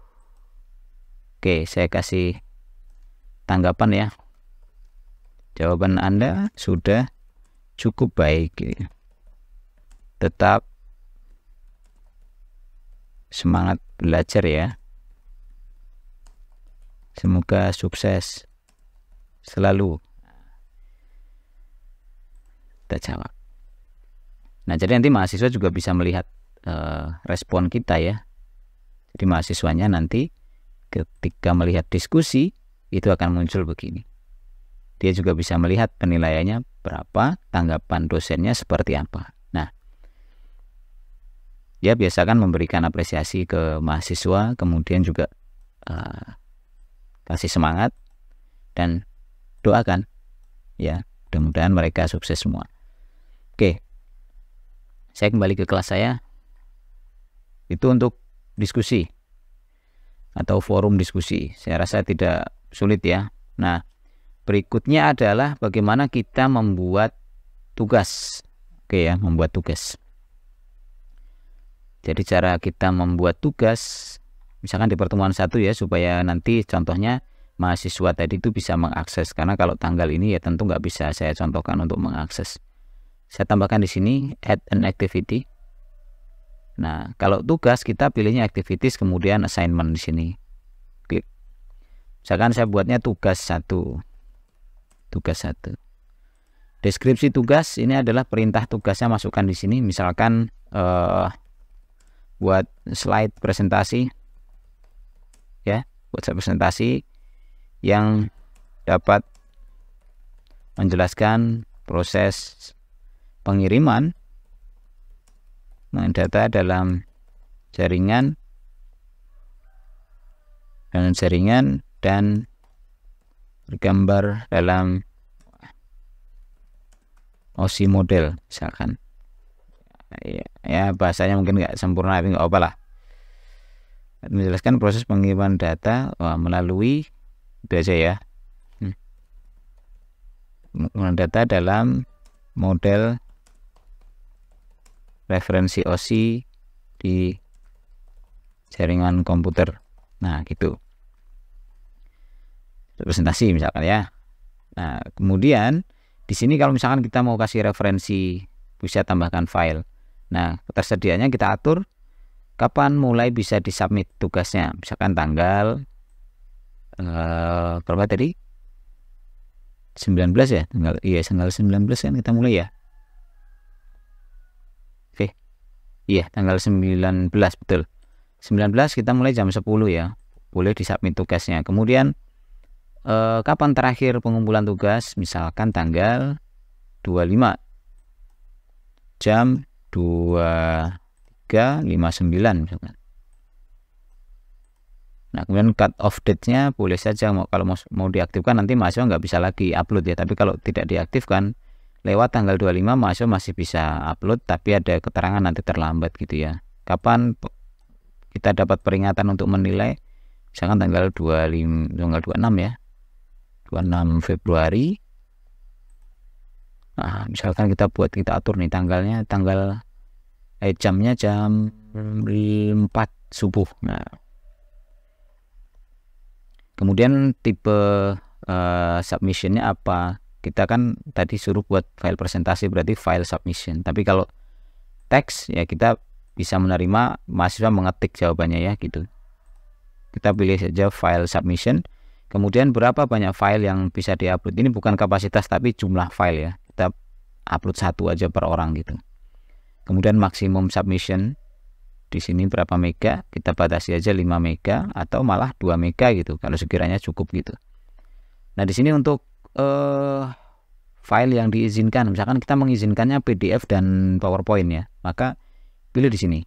Oke, saya kasih tanggapan ya. Jawaban Anda sudah cukup baik. Tetap semangat belajar ya. Semoga sukses selalu. Kita jawab. Nah, jadi nanti mahasiswa juga bisa melihat respon kita ya. Jadi mahasiswanya nanti ketika melihat diskusi itu akan muncul begini. Dia juga bisa melihat penilaiannya berapa, tanggapan dosennya seperti apa. Nah, Ya, biasakan memberikan apresiasi ke mahasiswa, kemudian juga kasih semangat dan doakan ya, mudah-mudahan mereka sukses semua. Oke, saya kembali ke kelas saya. Itu untuk diskusi atau forum diskusi, saya rasa tidak sulit ya. Nah, berikutnya adalah bagaimana kita membuat tugas. Oke ya, membuat tugas. Jadi cara kita membuat tugas, misalkan di pertemuan 1 ya, supaya nanti contohnya mahasiswa tadi itu bisa mengakses, karena kalau tanggal ini ya tentu nggak bisa saya contohkan untuk mengakses. Saya tambahkan di sini add an activity. Nah, kalau tugas kita pilihnya activities, kemudian assignment di sini. Klik. Misalkan saya buatnya tugas 1. Tugas 1. Deskripsi tugas ini adalah perintah tugasnya, masukkan di sini. Misalkan buat slide presentasi ya, buat slide presentasi yang dapat menjelaskan proses pengiriman data dalam jaringan dan bergambar dalam OSI model misalkan. Ya, bahasanya mungkin nggak sempurna, tapi nggak apa lah. Menjelaskan proses pengiriman data melalui itu aja ya. Pengiriman data dalam model referensi OSI di jaringan komputer. Nah, gitu. Presentasi misalkan ya. Nah, kemudian di sini kalau misalkan kita mau kasih referensi, bisa tambahkan file. Nah, ketersediaannya kita atur kapan mulai bisa disubmit tugasnya. Misalkan tanggal berapa tadi? 19 ya? Tanggal 19 kan kita mulai ya? Oke. Iya, tanggal 19 betul. 19 kita mulai jam 10 ya. Boleh disubmit tugasnya. Kemudian kapan terakhir pengumpulan tugas? Misalkan tanggal 25 jam 23.59 misalkan. Nah, kemudian cut off date-nya boleh saja kalau mau diaktifkan, nanti mahasiswa nggak bisa lagi upload ya. Tapi kalau tidak diaktifkan, lewat tanggal 25 mahasiswa masih bisa upload, tapi ada keterangan nanti terlambat gitu ya. Kapan kita dapat peringatan untuk menilai? Misalkan tanggal 26 ya, 26 Februari. Nah, misalkan kita atur nih jamnya jam 4 subuh. Nah, kemudian tipe submissionnya apa? Kita kan tadi suruh buat file presentasi, berarti file submission. Tapi kalau teks ya kita bisa menerima mahasiswa mengetik jawabannya ya gitu. Kita pilih saja file submission. Kemudian berapa banyak file yang bisa diupload? Ini bukan kapasitas tapi jumlah file ya. Kita upload 1 aja per orang gitu. Kemudian maksimum submission di sini berapa mega? Kita batasi aja 5 mega atau malah 2 mega gitu kalau sekiranya cukup gitu. Nah, di sini untuk file yang diizinkan, misalkan kita mengizinkannya PDF dan PowerPoint ya, maka pilih di sini.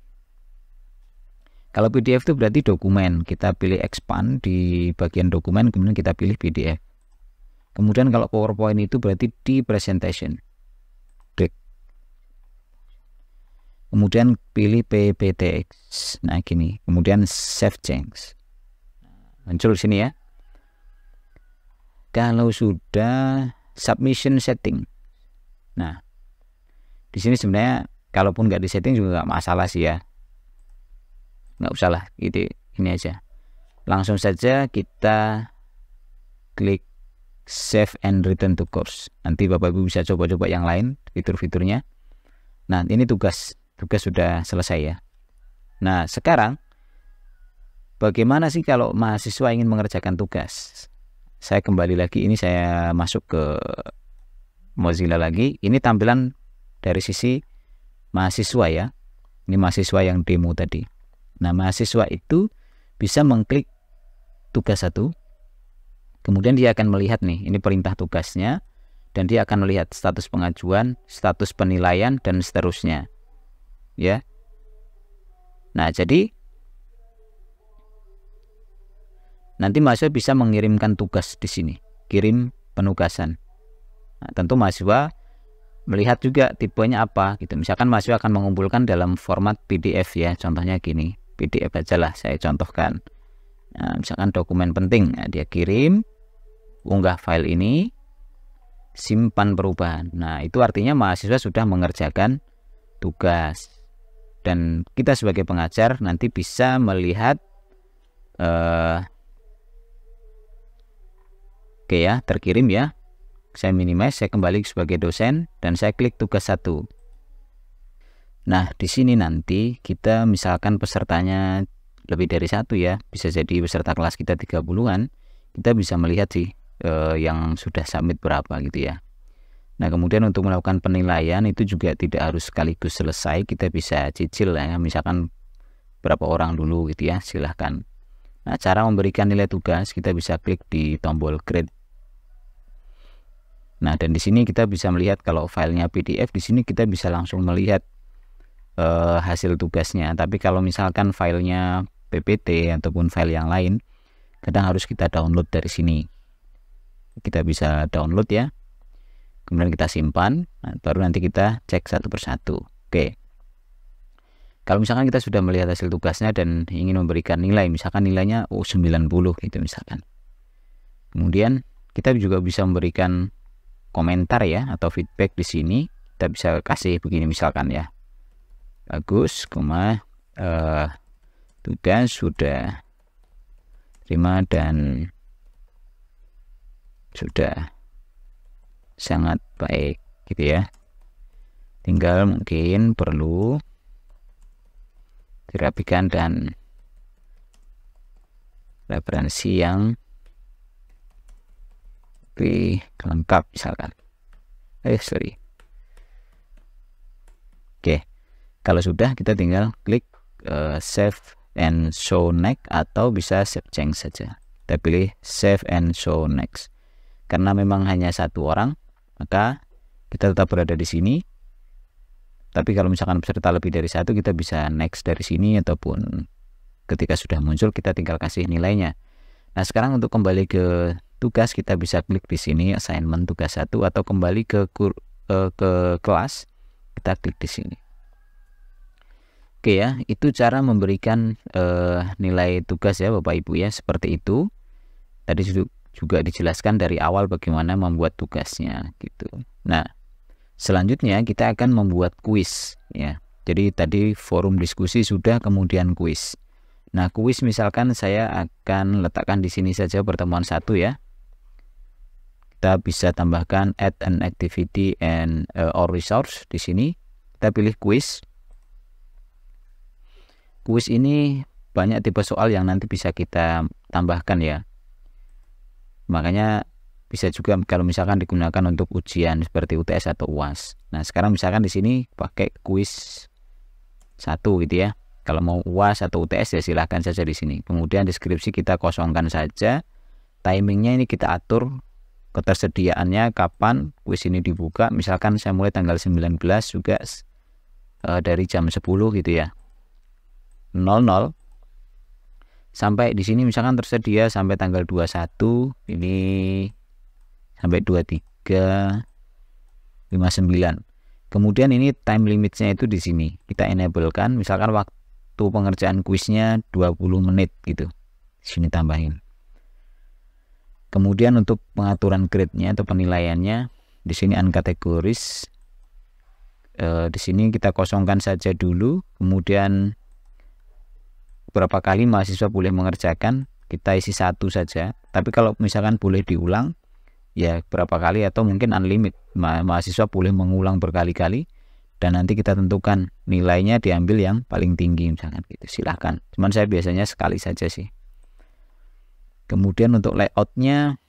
Kalau PDF itu berarti dokumen, kita pilih expand di bagian dokumen, kemudian kita pilih PDF. Kemudian kalau PowerPoint itu berarti di presentation. Kemudian pilih PPTX. Nah, gini. Kemudian save change. Muncul sini ya. Kalau sudah submission setting. Nah, di sini sebenarnya kalaupun nggak disetting juga nggak masalah sih ya. Nggak usah lah. Ini aja. Langsung saja kita klik save and return to course. Nanti Bapak Ibu bisa coba-coba yang lain fitur-fiturnya. Nah, ini tugas sudah selesai ya. Nah, sekarang bagaimana sih kalau mahasiswa ingin mengerjakan tugas? Saya kembali lagi, ini saya masuk ke Mozilla lagi. Ini tampilan dari sisi mahasiswa ya. Ini mahasiswa yang demo tadi. Nah, mahasiswa itu bisa mengklik tugas 1. Kemudian dia akan melihat nih, ini perintah tugasnya. Dan dia akan melihat status pengajuan, status penilaian, dan seterusnya. Ya, Nah, jadi nanti mahasiswa bisa mengirimkan tugas di sini, kirim penugasan. Nah, tentu mahasiswa melihat juga tipenya apa gitu. Misalkan mahasiswa akan mengumpulkan dalam format PDF ya, contohnya gini, PDF aja lah saya contohkan. Nah, misalkan dokumen penting, nah, dia kirim, unggah file ini, simpan perubahan. Nah, itu artinya mahasiswa sudah mengerjakan tugas. Dan kita sebagai pengajar nanti bisa melihat oke ya, terkirim ya. Saya minimize, saya kembali sebagai dosen dan saya klik tugas 1. Nah, di sini nanti kita misalkan pesertanya lebih dari 1 ya, bisa jadi peserta kelas kita 30-an, kita bisa melihat sih yang sudah submit berapa gitu ya. Nah, kemudian untuk melakukan penilaian itu juga tidak harus sekaligus selesai, kita bisa cicil ya, misalkan berapa orang dulu gitu ya, silahkan. Nah, cara memberikan nilai tugas kita bisa klik di tombol grade. Nah, dan di sini kita bisa melihat kalau filenya PDF, di sini kita bisa langsung melihat hasil tugasnya. Tapi kalau misalkan filenya PPT ataupun file yang lain, kadang harus kita download dari sini. Kita bisa download ya, kemudian kita simpan, nah, baru nanti kita cek satu persatu. Oke. Kalau misalkan kita sudah melihat hasil tugasnya dan ingin memberikan nilai, misalkan nilainya 90 gitu misalkan. Kemudian kita juga bisa memberikan komentar ya atau feedback di sini. Kita bisa kasih begini misalkan ya. Bagus, tugas sudah terima dan sudah sangat baik gitu ya. Tinggal mungkin perlu dirapikan dan referensi yang lebih lengkap misalkan. Oke, kalau sudah kita tinggal klik save and show next atau bisa save change saja. Kita pilih save and show next. Karena memang hanya 1 orang, maka kita tetap berada di sini. Tapi kalau misalkan peserta lebih dari 1, kita bisa next dari sini ataupun ketika sudah muncul kita tinggal kasih nilainya. Nah, sekarang untuk kembali ke tugas kita bisa klik di sini assignment tugas 1 atau kembali ke kelas, kita klik di sini. Oke ya, itu cara memberikan nilai tugas ya Bapak Ibu ya, seperti itu. Tadi juga dijelaskan dari awal bagaimana membuat tugasnya gitu. Nah, selanjutnya kita akan membuat kuis ya. Jadi tadi forum diskusi sudah, kemudian kuis. Nah, kuis misalkan saya akan letakkan di sini saja pertemuan 1 ya. Kita bisa tambahkan add an activity and or resource di sini. Kita pilih kuis. Kuis ini banyak tipe soal yang nanti bisa kita tambahkan ya. Makanya bisa juga kalau misalkan digunakan untuk ujian seperti UTS atau UAS. Nah, sekarang misalkan di sini pakai kuis 1 gitu ya. Kalau mau UAS atau UTS ya silahkan saja di sini. Kemudian deskripsi kita kosongkan saja. Timingnya ini kita atur ketersediaannya kapan kuis ini dibuka. Misalkan saya mulai tanggal 19 juga dari jam 10 gitu ya. 00 sampai di sini misalkan tersedia sampai tanggal 21, ini sampai 23:59. Kemudian ini time limitnya itu di sini kita enablekan, misalkan waktu pengerjaan kuisnya 20 menit gitu. Di sini tambahin. Kemudian untuk pengaturan grade-nya atau penilaiannya di sini uncategorized. Di sini kita kosongkan saja dulu, kemudian berapa kali mahasiswa boleh mengerjakan kita isi 1 saja. Tapi kalau misalkan boleh diulang ya berapa kali atau mungkin unlimited, mahasiswa boleh mengulang berkali-kali dan nanti kita tentukan nilainya diambil yang paling tinggi misalkan gitu, silahkan. Cuman saya biasanya sekali saja sih. Kemudian untuk layoutnya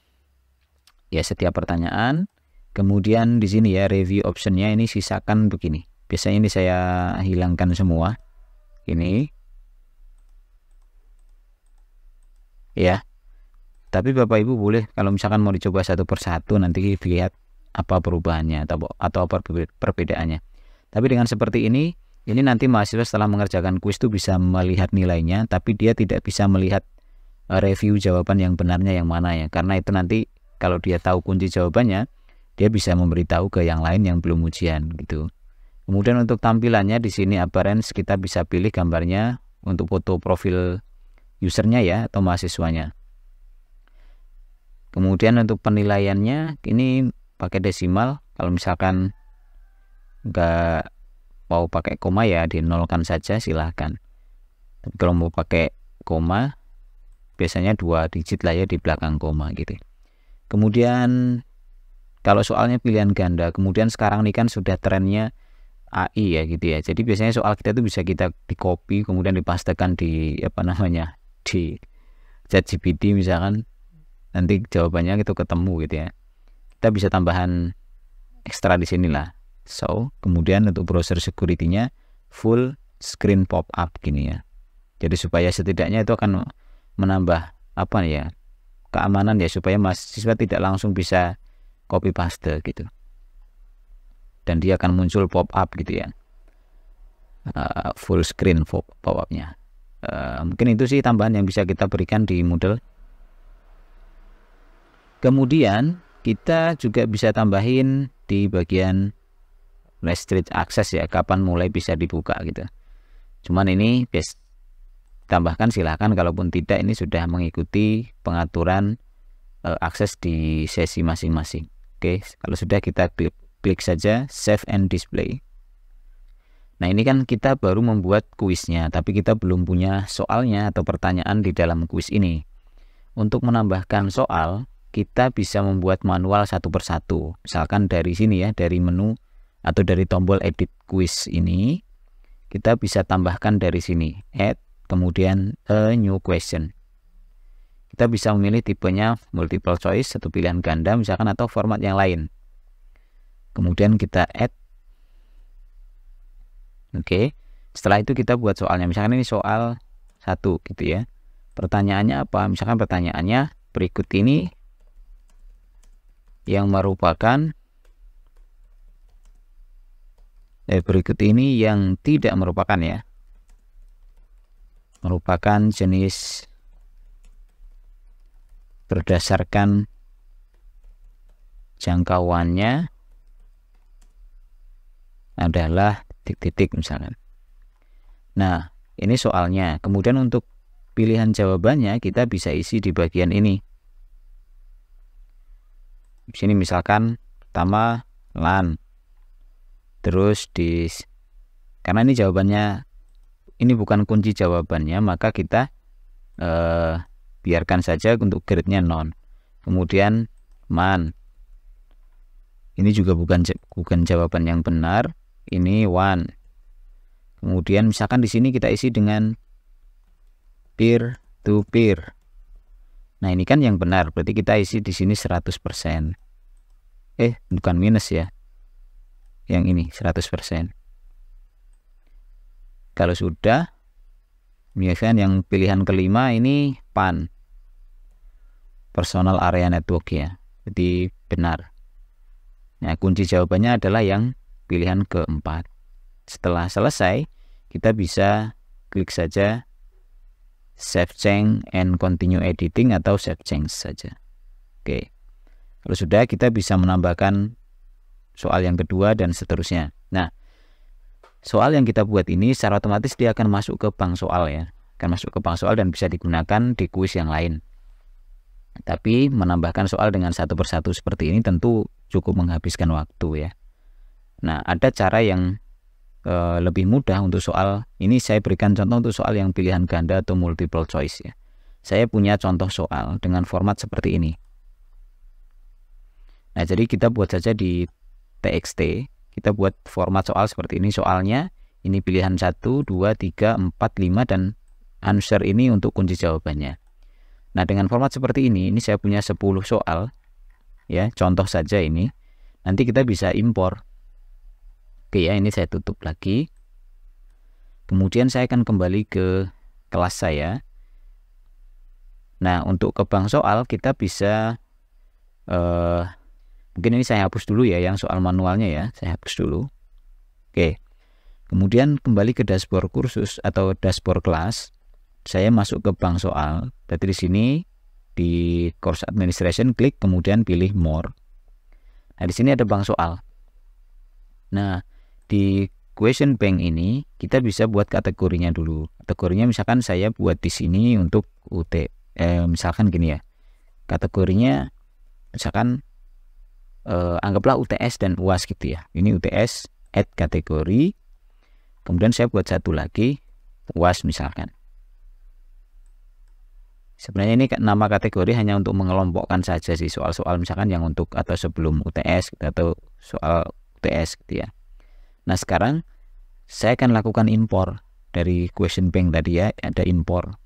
ya setiap pertanyaan. Kemudian di sini ya review optionnya ini sisakan begini. Biasanya ini saya hilangkan semua ini ya. Tapi Bapak Ibu boleh kalau misalkan mau dicoba satu persatu nanti dilihat apa perubahannya atau apa perbedaannya. Tapi dengan seperti ini Ini nanti mahasiswa setelah mengerjakan kuis itu bisa melihat nilainya, tapi dia tidak bisa melihat review jawaban yang benarnya yang mana ya. Karena itu nanti kalau dia tahu kunci jawabannya, dia bisa memberitahu ke yang lain yang belum ujian gitu. Kemudian untuk tampilannya di sini appearance kita bisa pilih gambarnya untuk foto profil usernya ya atau mahasiswanya. Kemudian untuk penilaiannya ini pakai desimal. Kalau misalkan nggak mau pakai koma ya dinolkan saja silahkan. Tapi kalau mau pakai koma biasanya 2 digit lah ya di belakang koma gitu. Kemudian kalau soalnya pilihan ganda, kemudian sekarang ini kan sudah trennya AI ya gitu ya. Jadi biasanya soal kita itu bisa kita di copy kemudian dipastekan di di ChatGPT misalkan, nanti jawabannya itu ketemu gitu ya. Kita bisa tambahan ekstra di sini lah. So, kemudian untuk browser security-nya full screen pop up gini ya. Jadi supaya setidaknya itu akan menambah keamanan ya, supaya mahasiswa tidak langsung bisa copy paste gitu. Dan dia akan muncul pop up gitu ya. Full screen pop up-nya. Mungkin itu sih tambahan yang bisa kita berikan di Moodle. Kemudian kita juga bisa tambahin di bagian restrict access ya, kapan mulai bisa dibuka gitu. Cuman ini tambahkan silahkan, kalaupun tidak ini sudah mengikuti pengaturan akses di sesi masing-masing. Oke, kalau sudah kita klik saja save and display. Nah ini kan kita baru membuat kuisnya, tapi kita belum punya soalnya atau pertanyaan di dalam kuis ini. Untuk menambahkan soal, kita bisa membuat manual satu persatu. Misalkan dari sini ya, dari menu atau dari tombol edit quiz ini, kita bisa tambahkan dari sini, add, kemudian a new question. Kita bisa memilih tipenya multiple choice, satu pilihan ganda misalkan, atau format yang lain. Kemudian kita add. Oke, setelah itu kita buat soalnya. Misalkan ini soal 1 gitu ya. Pertanyaannya apa? Misalkan pertanyaannya berikut ini yang merupakan berikut ini yang tidak merupakan ya, merupakan jenis berdasarkan jangkauannya adalah titik-titik misalkan. Nah ini soalnya. Kemudian untuk pilihan jawabannya kita bisa isi di bagian ini. Di sini misalkan pertama LAN. Terus karena ini jawabannya, ini bukan kunci jawabannya, maka kita biarkan saja untuk grade-nya non. Kemudian man. Ini juga bukan jawaban yang benar. Ini one. Kemudian misalkan di sini kita isi dengan peer to peer. Nah, ini kan yang benar, berarti kita isi di sini 100%. Bukan minus ya. Yang ini 100%. Kalau sudah, misalkan yang pilihan kelima ini PAN, Personal Area Network ya, jadi benar. Nah kunci jawabannya adalah yang pilihan keempat. Setelah selesai, kita bisa klik saja Save Change and Continue Editing atau Save Change saja. Oke, kalau sudah kita bisa menambahkan soal yang kedua dan seterusnya. Nah, soal yang kita buat ini secara otomatis dia akan masuk ke bank soal ya, akan masuk ke bank soal dan bisa digunakan di kuis yang lain. Tapi menambahkan soal dengan satu persatu seperti ini tentu cukup menghabiskan waktu ya. Nah, ada cara yang lebih mudah untuk soal ini. Saya berikan contoh untuk soal yang pilihan ganda atau multiple choice ya. Saya punya contoh soal dengan format seperti ini. Nah, jadi kita buat saja di TXT, kita buat format soal seperti ini. Soalnya ini pilihan 1, 2, 3, 4, 5 dan answer ini untuk kunci jawabannya. Nah, dengan format seperti ini saya punya 10 soal ya, contoh saja ini. Nanti kita bisa impor. Oke ya, ini saya tutup lagi. Kemudian saya akan kembali ke kelas saya. Nah, untuk ke bank soal kita bisa mungkin ini saya hapus dulu ya yang soal manualnya ya, saya hapus dulu. Oke. Kemudian kembali ke dashboard kursus atau dashboard kelas. Saya masuk ke bank soal. Berarti di sini di course administration klik kemudian pilih more. Nah, di sini ada bank soal. Nah, di question bank ini kita bisa buat kategorinya dulu. Kategorinya misalkan saya buat di sini untuk misalkan gini ya. Kategorinya misalkan anggaplah UTS dan UAS gitu ya. Ini UTS add kategori. Kemudian saya buat satu lagi UAS misalkan. Sebenarnya ini nama kategori hanya untuk mengelompokkan saja sih soal-soal misalkan yang untuk atau sebelum UTS atau soal UTS gitu ya. Nah, sekarang saya akan lakukan impor dari question bank tadi ya, ada impor.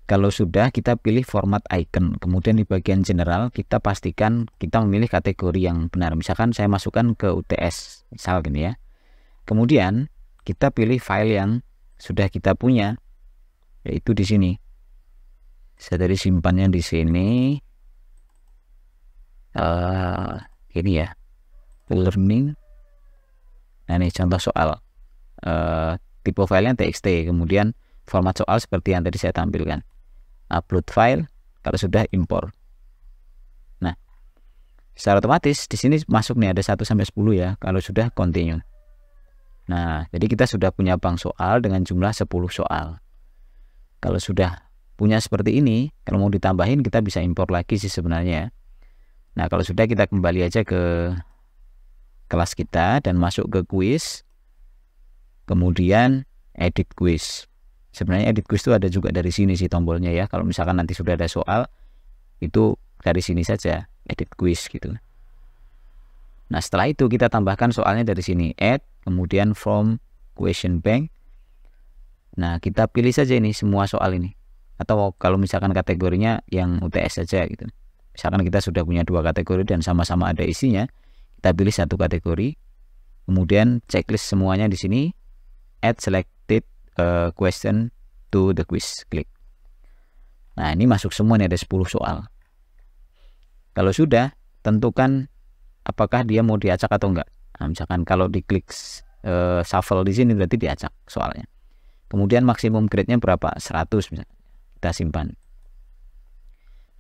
Kalau sudah, kita pilih format icon. Kemudian di bagian general kita pastikan kita memilih kategori yang benar. Misalkan saya masukkan ke UTS, misal gini ya. Kemudian kita pilih file yang sudah kita punya, yaitu di sini. Saya tadi simpannya di sini. Ini ya, learning. Nah, ini contoh soal. Tipe filenya txt. Kemudian format soal seperti yang tadi saya tampilkan. Upload file. Kalau sudah, impor. Nah, secara otomatis di sini masuk nih ada 1 sampai 10 ya. Kalau sudah, continue. Nah, jadi kita sudah punya bank soal dengan jumlah 10 soal. Kalau sudah punya seperti ini, kalau mau ditambahin kita bisa impor lagi sih sebenarnya. Nah, kalau sudah, kita kembali aja ke kelas kita dan masuk ke quiz. Kemudian edit quiz. Sebenarnya edit quiz itu ada juga dari sini sih tombolnya ya. Kalau misalkan nanti sudah ada soal, itu dari sini saja edit quiz gitu. Nah, setelah itu kita tambahkan soalnya dari sini, add, kemudian from question bank. Nah, kita pilih saja ini semua soal ini. Atau kalau misalkan kategorinya yang UTS saja gitu. Misalkan kita sudah punya 2 kategori dan sama-sama ada isinya, kita pilih satu kategori. Kemudian checklist semuanya di sini, add selected question to the quiz, klik. Nah, ini masuk semua nih, ada 10 soal. Kalau sudah, tentukan apakah dia mau diacak atau enggak. Nah, misalkan kalau diklik shuffle di sini berarti diacak soalnya. Kemudian maksimum grade-nya berapa? 100 misalkan. Kita simpan.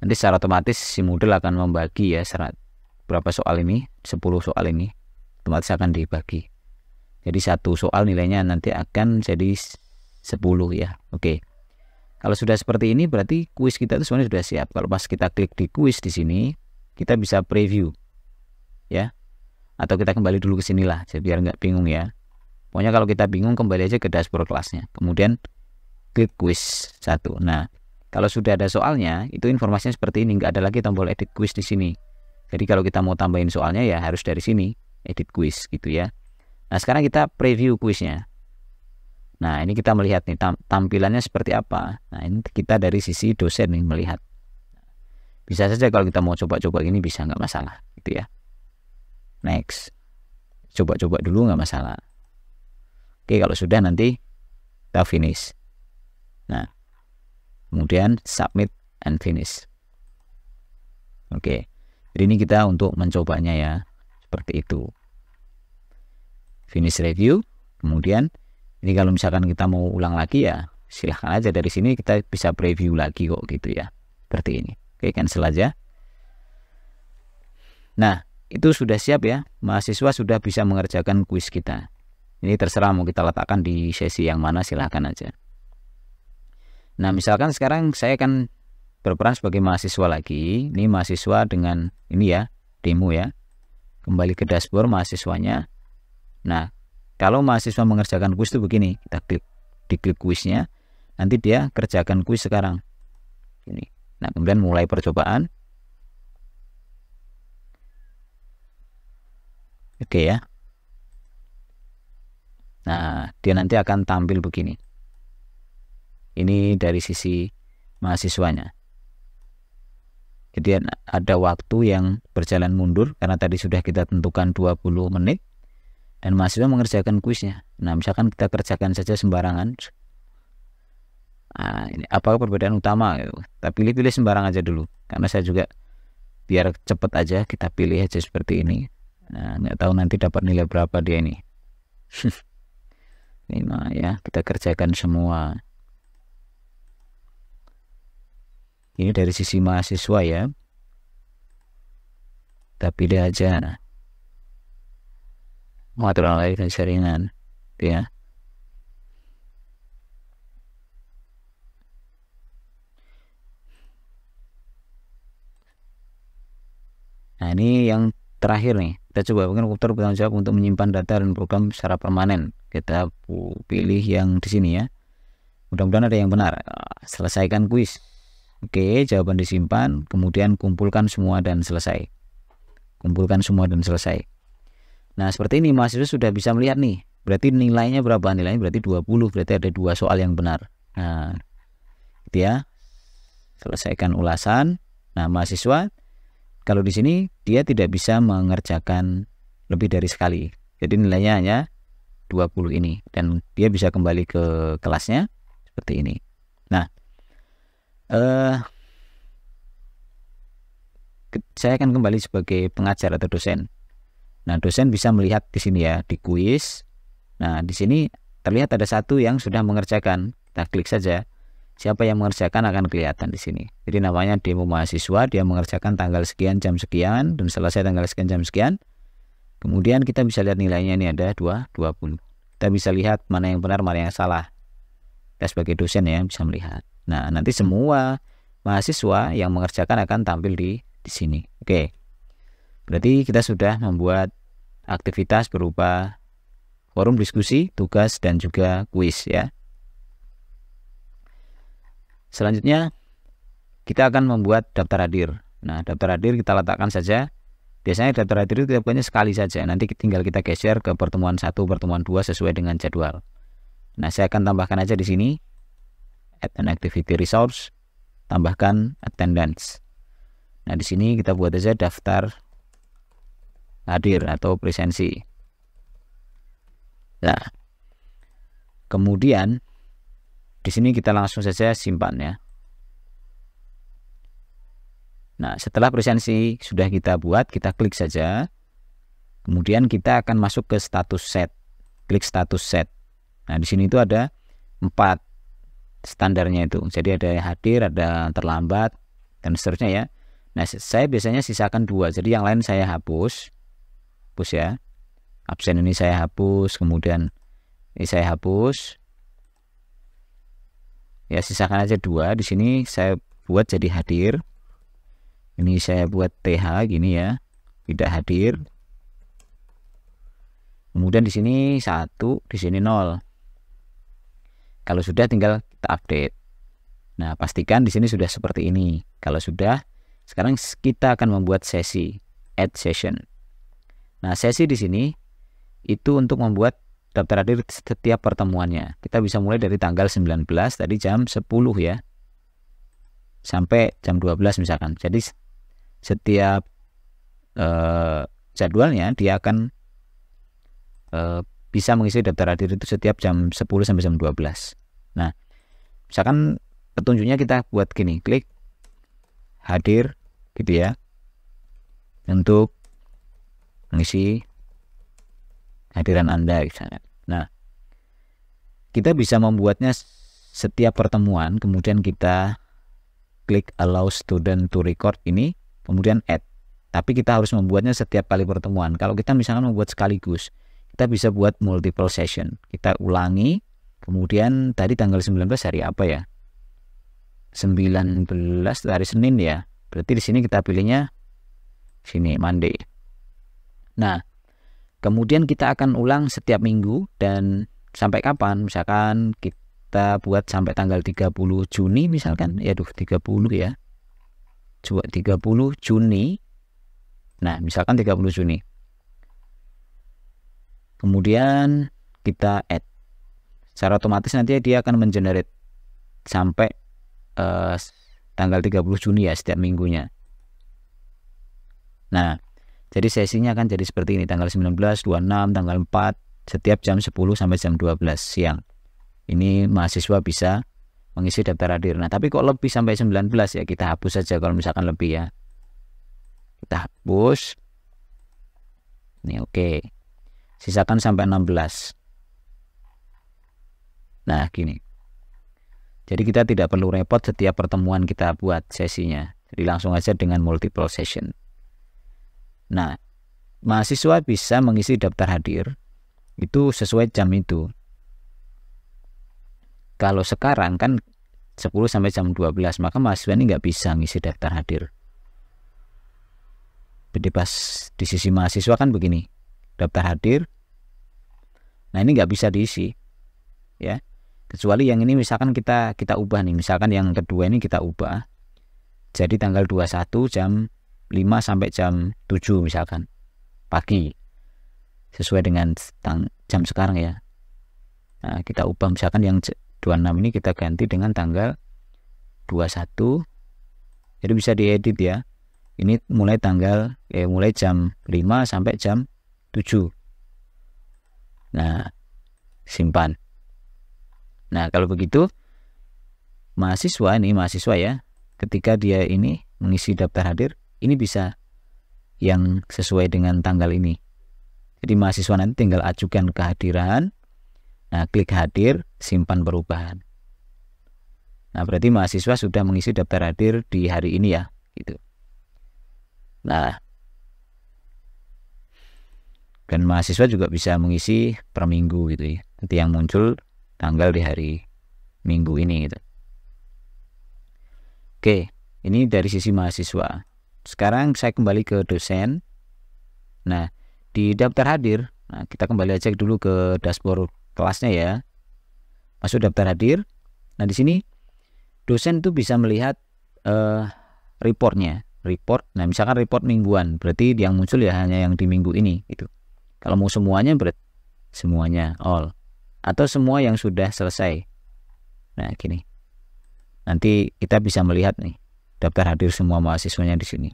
Nanti secara otomatis si model akan membagi ya berapa soal ini, 10 soal ini otomatis akan dibagi. Jadi satu soal nilainya nanti akan jadi 10 ya. Oke. Kalau sudah seperti ini berarti kuis kita itu sebenarnya sudah siap. Kalau pas kita klik di kuis di sini, kita bisa preview. Ya. Atau kita kembali dulu ke sinilah, jadi biar nggak bingung ya. Pokoknya kalau kita bingung kembali aja ke dashboard kelasnya. Kemudian klik quiz 1. Nah, kalau sudah ada soalnya, itu informasinya seperti ini, nggak ada lagi tombol edit quiz di sini. Jadi kalau kita mau tambahin soalnya ya harus dari sini, edit quiz gitu ya. Nah, sekarang kita preview kuisnya. Nah, ini kita melihat nih tampilannya seperti apa. Nah, ini kita dari sisi dosen nih melihat. Bisa saja kalau kita mau coba-coba ini bisa, nggak masalah gitu ya. Next. Coba-coba dulu nggak masalah. Oke, kalau sudah nanti kita finish. Nah, kemudian submit and finish. Oke, jadi ini kita untuk mencobanya ya, seperti itu. Finish review. Kemudian ini kalau misalkan kita mau ulang lagi ya silahkan aja, dari sini kita bisa preview lagi kok gitu ya, seperti ini. Oke, cancel aja. Nah, itu sudah siap ya, mahasiswa sudah bisa mengerjakan kuis kita. Ini terserah mau kita letakkan di sesi yang mana, silahkan aja. Nah, misalkan sekarang saya akan berperan sebagai mahasiswa lagi. Ini mahasiswa dengan ini ya, demo ya. Kembali ke dashboard mahasiswanya. Nah, kalau mahasiswa mengerjakan kuis itu begini, kita diklik kuisnya, nanti dia kerjakan kuis sekarang. Ini. Nah, kemudian mulai percobaan. Oke ya. Nah, dia nanti akan tampil begini. Ini dari sisi mahasiswanya. Jadi ada waktu yang berjalan mundur karena tadi sudah kita tentukan 20 menit dan mahasiswa mengerjakan kuisnya. Nah, misalkan kita kerjakan saja sembarangan. Nah, ini apa perbedaan utama? Kita pilih-pilih sembarang aja dulu karena saya juga biar cepat aja kita pilih aja seperti ini. Nah, nggak tahu nanti dapat nilai berapa dia ini. 5 ya, kita kerjakan semua. Ini dari sisi mahasiswa ya, kita pilih aja mengatur lain dan jaringan ya. Nah ini yang terakhir nih, kita coba mungkin komputer bertanggung jawab untuk menyimpan data dan program secara permanen. Kita pilih yang di sini ya, mudah-mudahan ada yang benar. Selesaikan kuis. Oke, jawaban disimpan, kemudian kumpulkan semua dan selesai. Kumpulkan semua dan selesai. Nah seperti ini mahasiswa sudah bisa melihat nih, berarti nilainya berapa? Nilainya berarti 20, berarti ada 2 soal yang benar. Nah gitu ya, selesaikan ulasan. Nah mahasiswa kalau di sini dia tidak bisa mengerjakan lebih dari sekali, jadi nilainya hanya 20 ini, dan dia bisa kembali ke kelasnya seperti ini. Nah saya akan kembali sebagai pengajar atau dosen. Nah dosen bisa melihat di sini ya, di kuis. Nah di sini terlihat ada satu yang sudah mengerjakan. Kita klik saja, siapa yang mengerjakan akan kelihatan di sini. Jadi namanya demo mahasiswa, dia mengerjakan tanggal sekian jam sekian dan selesai tanggal sekian jam sekian. Kemudian kita bisa lihat nilainya, ini ada 20. Kita bisa lihat mana yang benar, mana yang salah. Kita sebagai dosen ya bisa melihat. Nah nanti semua mahasiswa yang mengerjakan akan tampil di sini. Oke, berarti kita sudah membuat aktivitas berupa forum diskusi, tugas, dan juga kuis ya. Selanjutnya kita akan membuat daftar hadir. Nah daftar hadir kita letakkan saja. Biasanya daftar hadir itu kita buatnya sekali saja. Nanti tinggal kita geser ke pertemuan 1, pertemuan 2 sesuai dengan jadwal. Nah saya akan tambahkan aja di sini add an activity resource, tambahkan attendance. Nah di sini kita buat aja daftar hadir atau presensi. Nah kemudian di sini kita langsung saja simpan ya. Nah setelah presensi sudah kita buat, kita klik saja. Kemudian kita akan masuk ke status set. Klik status set. Nah di sini itu ada 4 standarnya itu. Jadi ada hadir, ada terlambat, dan seterusnya ya. Nah saya biasanya sisakan 2. Jadi yang lain saya hapus ya. Absen ini saya hapus, kemudian ini saya hapus. Ya sisakan aja 2. Di sini saya buat jadi hadir. Ini saya buat TH gini ya, tidak hadir. Kemudian di sini 1, di sini 0. Kalau sudah tinggal kita update. Nah, pastikan di sini sudah seperti ini. Kalau sudah, sekarang kita akan membuat sesi, add session. Nah, sesi di sini itu untuk membuat daftar hadir setiap pertemuannya. Kita bisa mulai dari tanggal 19 tadi jam 10 ya, sampai jam 12 misalkan. Jadi setiap jadwalnya dia akan bisa mengisi daftar hadir itu setiap jam 10 sampai jam 12. Nah, misalkan petunjuknya kita buat gini, klik hadir gitu ya, untuk mengisi hadiran Anda misalnya. Nah, kita bisa membuatnya setiap pertemuan, kemudian kita klik allow student to record ini, kemudian add. Tapi kita harus membuatnya setiap kali pertemuan. Kalau kita misalkan membuat sekaligus, kita bisa buat multiple session. Kita ulangi, kemudian tadi tanggal 19 hari apa ya? 19 hari Senin ya. Berarti di sini kita pilihnya sini Monday. Nah, kemudian kita akan ulang setiap minggu dan sampai kapan? Misalkan kita buat sampai tanggal 30 Juni misalkan. Ya 30 ya. Coba 30 Juni. Nah, misalkan 30 Juni. Kemudian kita add. Secara otomatis nanti dia akan mengenerate sampai tanggal 30 Juni ya setiap minggunya. Nah, jadi sesinya akan jadi seperti ini, tanggal 19, 26, tanggal 4, setiap jam 10 sampai jam 12 siang. Ini mahasiswa bisa mengisi daftar hadir. Nah, tapi kok lebih sampai 19 ya, kita hapus saja kalau misalkan lebih ya. Kita hapus. Ini oke. Sisakan sampai 16. Nah, gini. Jadi kita tidak perlu repot setiap pertemuan kita buat sesinya. Jadi langsung aja dengan multiple session. Nah, mahasiswa bisa mengisi daftar hadir itu sesuai jam itu. Kalau sekarang kan 10 sampai jam 12, maka mahasiswa ini nggak bisa ngisi daftar hadir. Jadi pas di sisi mahasiswa kan begini, daftar hadir. Nah, ini nggak bisa diisi, ya. Kecuali yang ini misalkan kita ubah nih, misalkan yang kedua ini kita ubah jadi tanggal 21 jam 5 sampai jam 7 misalkan pagi, sesuai dengan jam sekarang ya. Nah, kita ubah misalkan yang 26 ini kita ganti dengan tanggal 21, jadi bisa diedit ya. Ini mulai mulai jam 5 sampai jam 7. Nah, simpan. Nah, kalau begitu mahasiswa ya, ketika dia ini mengisi daftar hadir, ini bisa yang sesuai dengan tanggal ini. Jadi mahasiswa nanti tinggal ajukan kehadiran. Nah, klik hadir, simpan perubahan. Nah, berarti mahasiswa sudah mengisi daftar hadir di hari ini ya, gitu. Nah, dan mahasiswa juga bisa mengisi per minggu gitu ya. Nanti yang muncul tanggal di hari minggu ini gitu. Oke, ini dari sisi mahasiswa. Sekarang saya kembali ke dosen. Nah, di daftar hadir, nah kita kembali aja dulu ke dashboard kelasnya ya. Masuk daftar hadir. Nah, di sini dosen tuh bisa melihat reportnya. Nah, misalkan report mingguan, berarti yang muncul ya hanya yang di minggu ini gitu. Kalau mau semuanya berarti semuanya all, atau semua yang sudah selesai. Nah, gini. Nanti kita bisa melihat nih daftar hadir semua mahasiswanya di sini.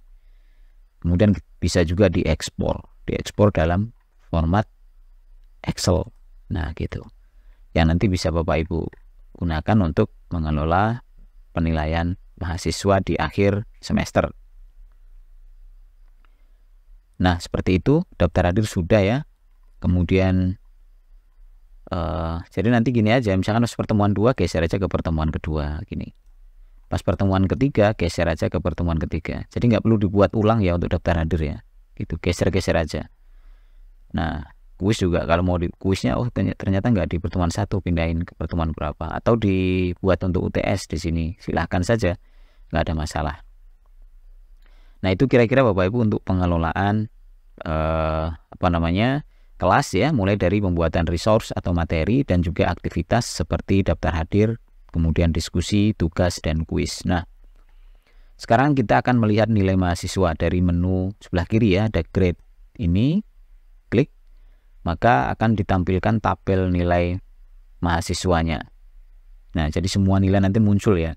Kemudian bisa juga diekspor dalam format Excel. Nah, gitu. Yang nanti bisa Bapak Ibu gunakan untuk mengelola penilaian mahasiswa di akhir semester. Nah, seperti itu daftar hadir sudah ya. Kemudian jadi nanti gini aja, misalkan pas pertemuan 2 geser aja ke pertemuan kedua gini. Pas pertemuan ketiga geser aja ke pertemuan ketiga. Jadi nggak perlu dibuat ulang ya untuk daftar hadir ya. Gitu, geser-geser aja. Nah, kuis juga kalau mau di kuisnya ternyata nggak di pertemuan 1, pindahin ke pertemuan berapa, atau dibuat untuk UTS di sini, silahkan saja, nggak ada masalah. Nah, itu kira-kira Bapak Ibu untuk pengelolaan kelas ya, mulai dari pembuatan resource atau materi dan juga aktivitas seperti daftar hadir, kemudian diskusi, tugas, dan kuis. Nah, sekarang kita akan melihat nilai mahasiswa dari menu sebelah kiri ya, ada grade ini, klik, maka akan ditampilkan tabel nilai mahasiswanya. Nah, jadi semua nilai nanti muncul ya,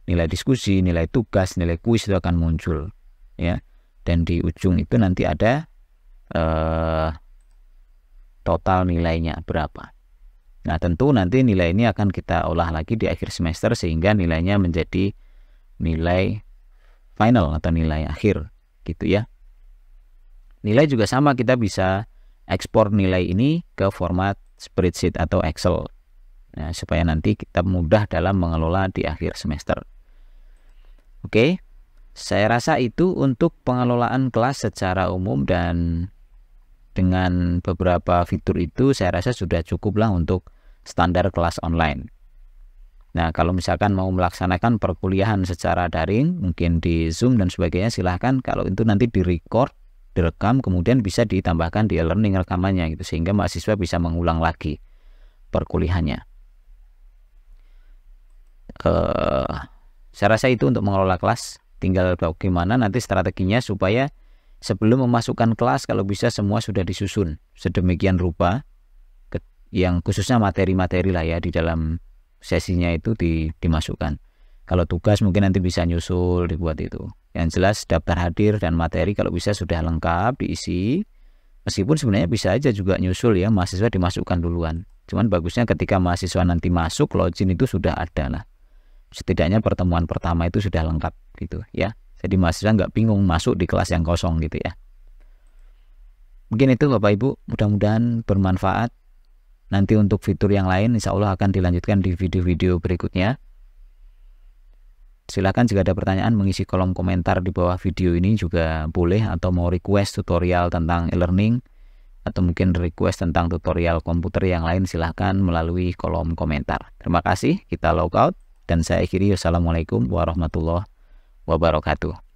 nilai diskusi, nilai tugas, nilai kuis itu akan muncul ya, dan di ujung itu nanti ada total nilainya berapa. Nah, tentu nanti nilai ini akan kita olah lagi di akhir semester sehingga nilainya menjadi nilai final atau nilai akhir gitu ya. Nilai juga sama, kita bisa ekspor nilai ini ke format spreadsheet atau Excel. Nah, supaya nanti kita mudah dalam mengelola di akhir semester. Oke, saya rasa itu untuk pengelolaan kelas secara umum, dan dengan beberapa fitur itu saya rasa sudah cukup lah untuk standar kelas online. Nah, kalau misalkan mau melaksanakan perkuliahan secara daring, mungkin di Zoom dan sebagainya, silahkan. Kalau itu nanti direkam, kemudian bisa ditambahkan di e-learning rekamannya gitu, sehingga mahasiswa bisa mengulang lagi perkuliahannya. Saya rasa itu untuk mengelola kelas. Tinggal bagaimana nanti strateginya supaya sebelum memasukkan kelas, kalau bisa semua sudah disusun sedemikian rupa, yang khususnya materi-materi lah ya di dalam sesinya itu dimasukkan. Kalau tugas mungkin nanti bisa nyusul, dibuat itu. Yang jelas daftar hadir dan materi kalau bisa sudah lengkap diisi. Meskipun sebenarnya bisa aja juga nyusul ya, mahasiswa dimasukkan duluan. Cuman bagusnya ketika mahasiswa nanti masuk, login itu sudah ada lah. Setidaknya pertemuan pertama itu sudah lengkap gitu ya. Jadi mahasiswa nggak bingung masuk di kelas yang kosong gitu ya. Mungkin itu Bapak Ibu, mudah-mudahan bermanfaat. Nanti untuk fitur yang lain insya Allah akan dilanjutkan di video-video berikutnya. Silahkan jika ada pertanyaan mengisi kolom komentar di bawah video ini juga boleh, atau mau request tutorial tentang e-learning atau mungkin request tentang tutorial komputer yang lain, silahkan melalui kolom komentar. Terima kasih, kita log out dan saya akhiri. Wassalamualaikum warahmatullahi wabarakatuh.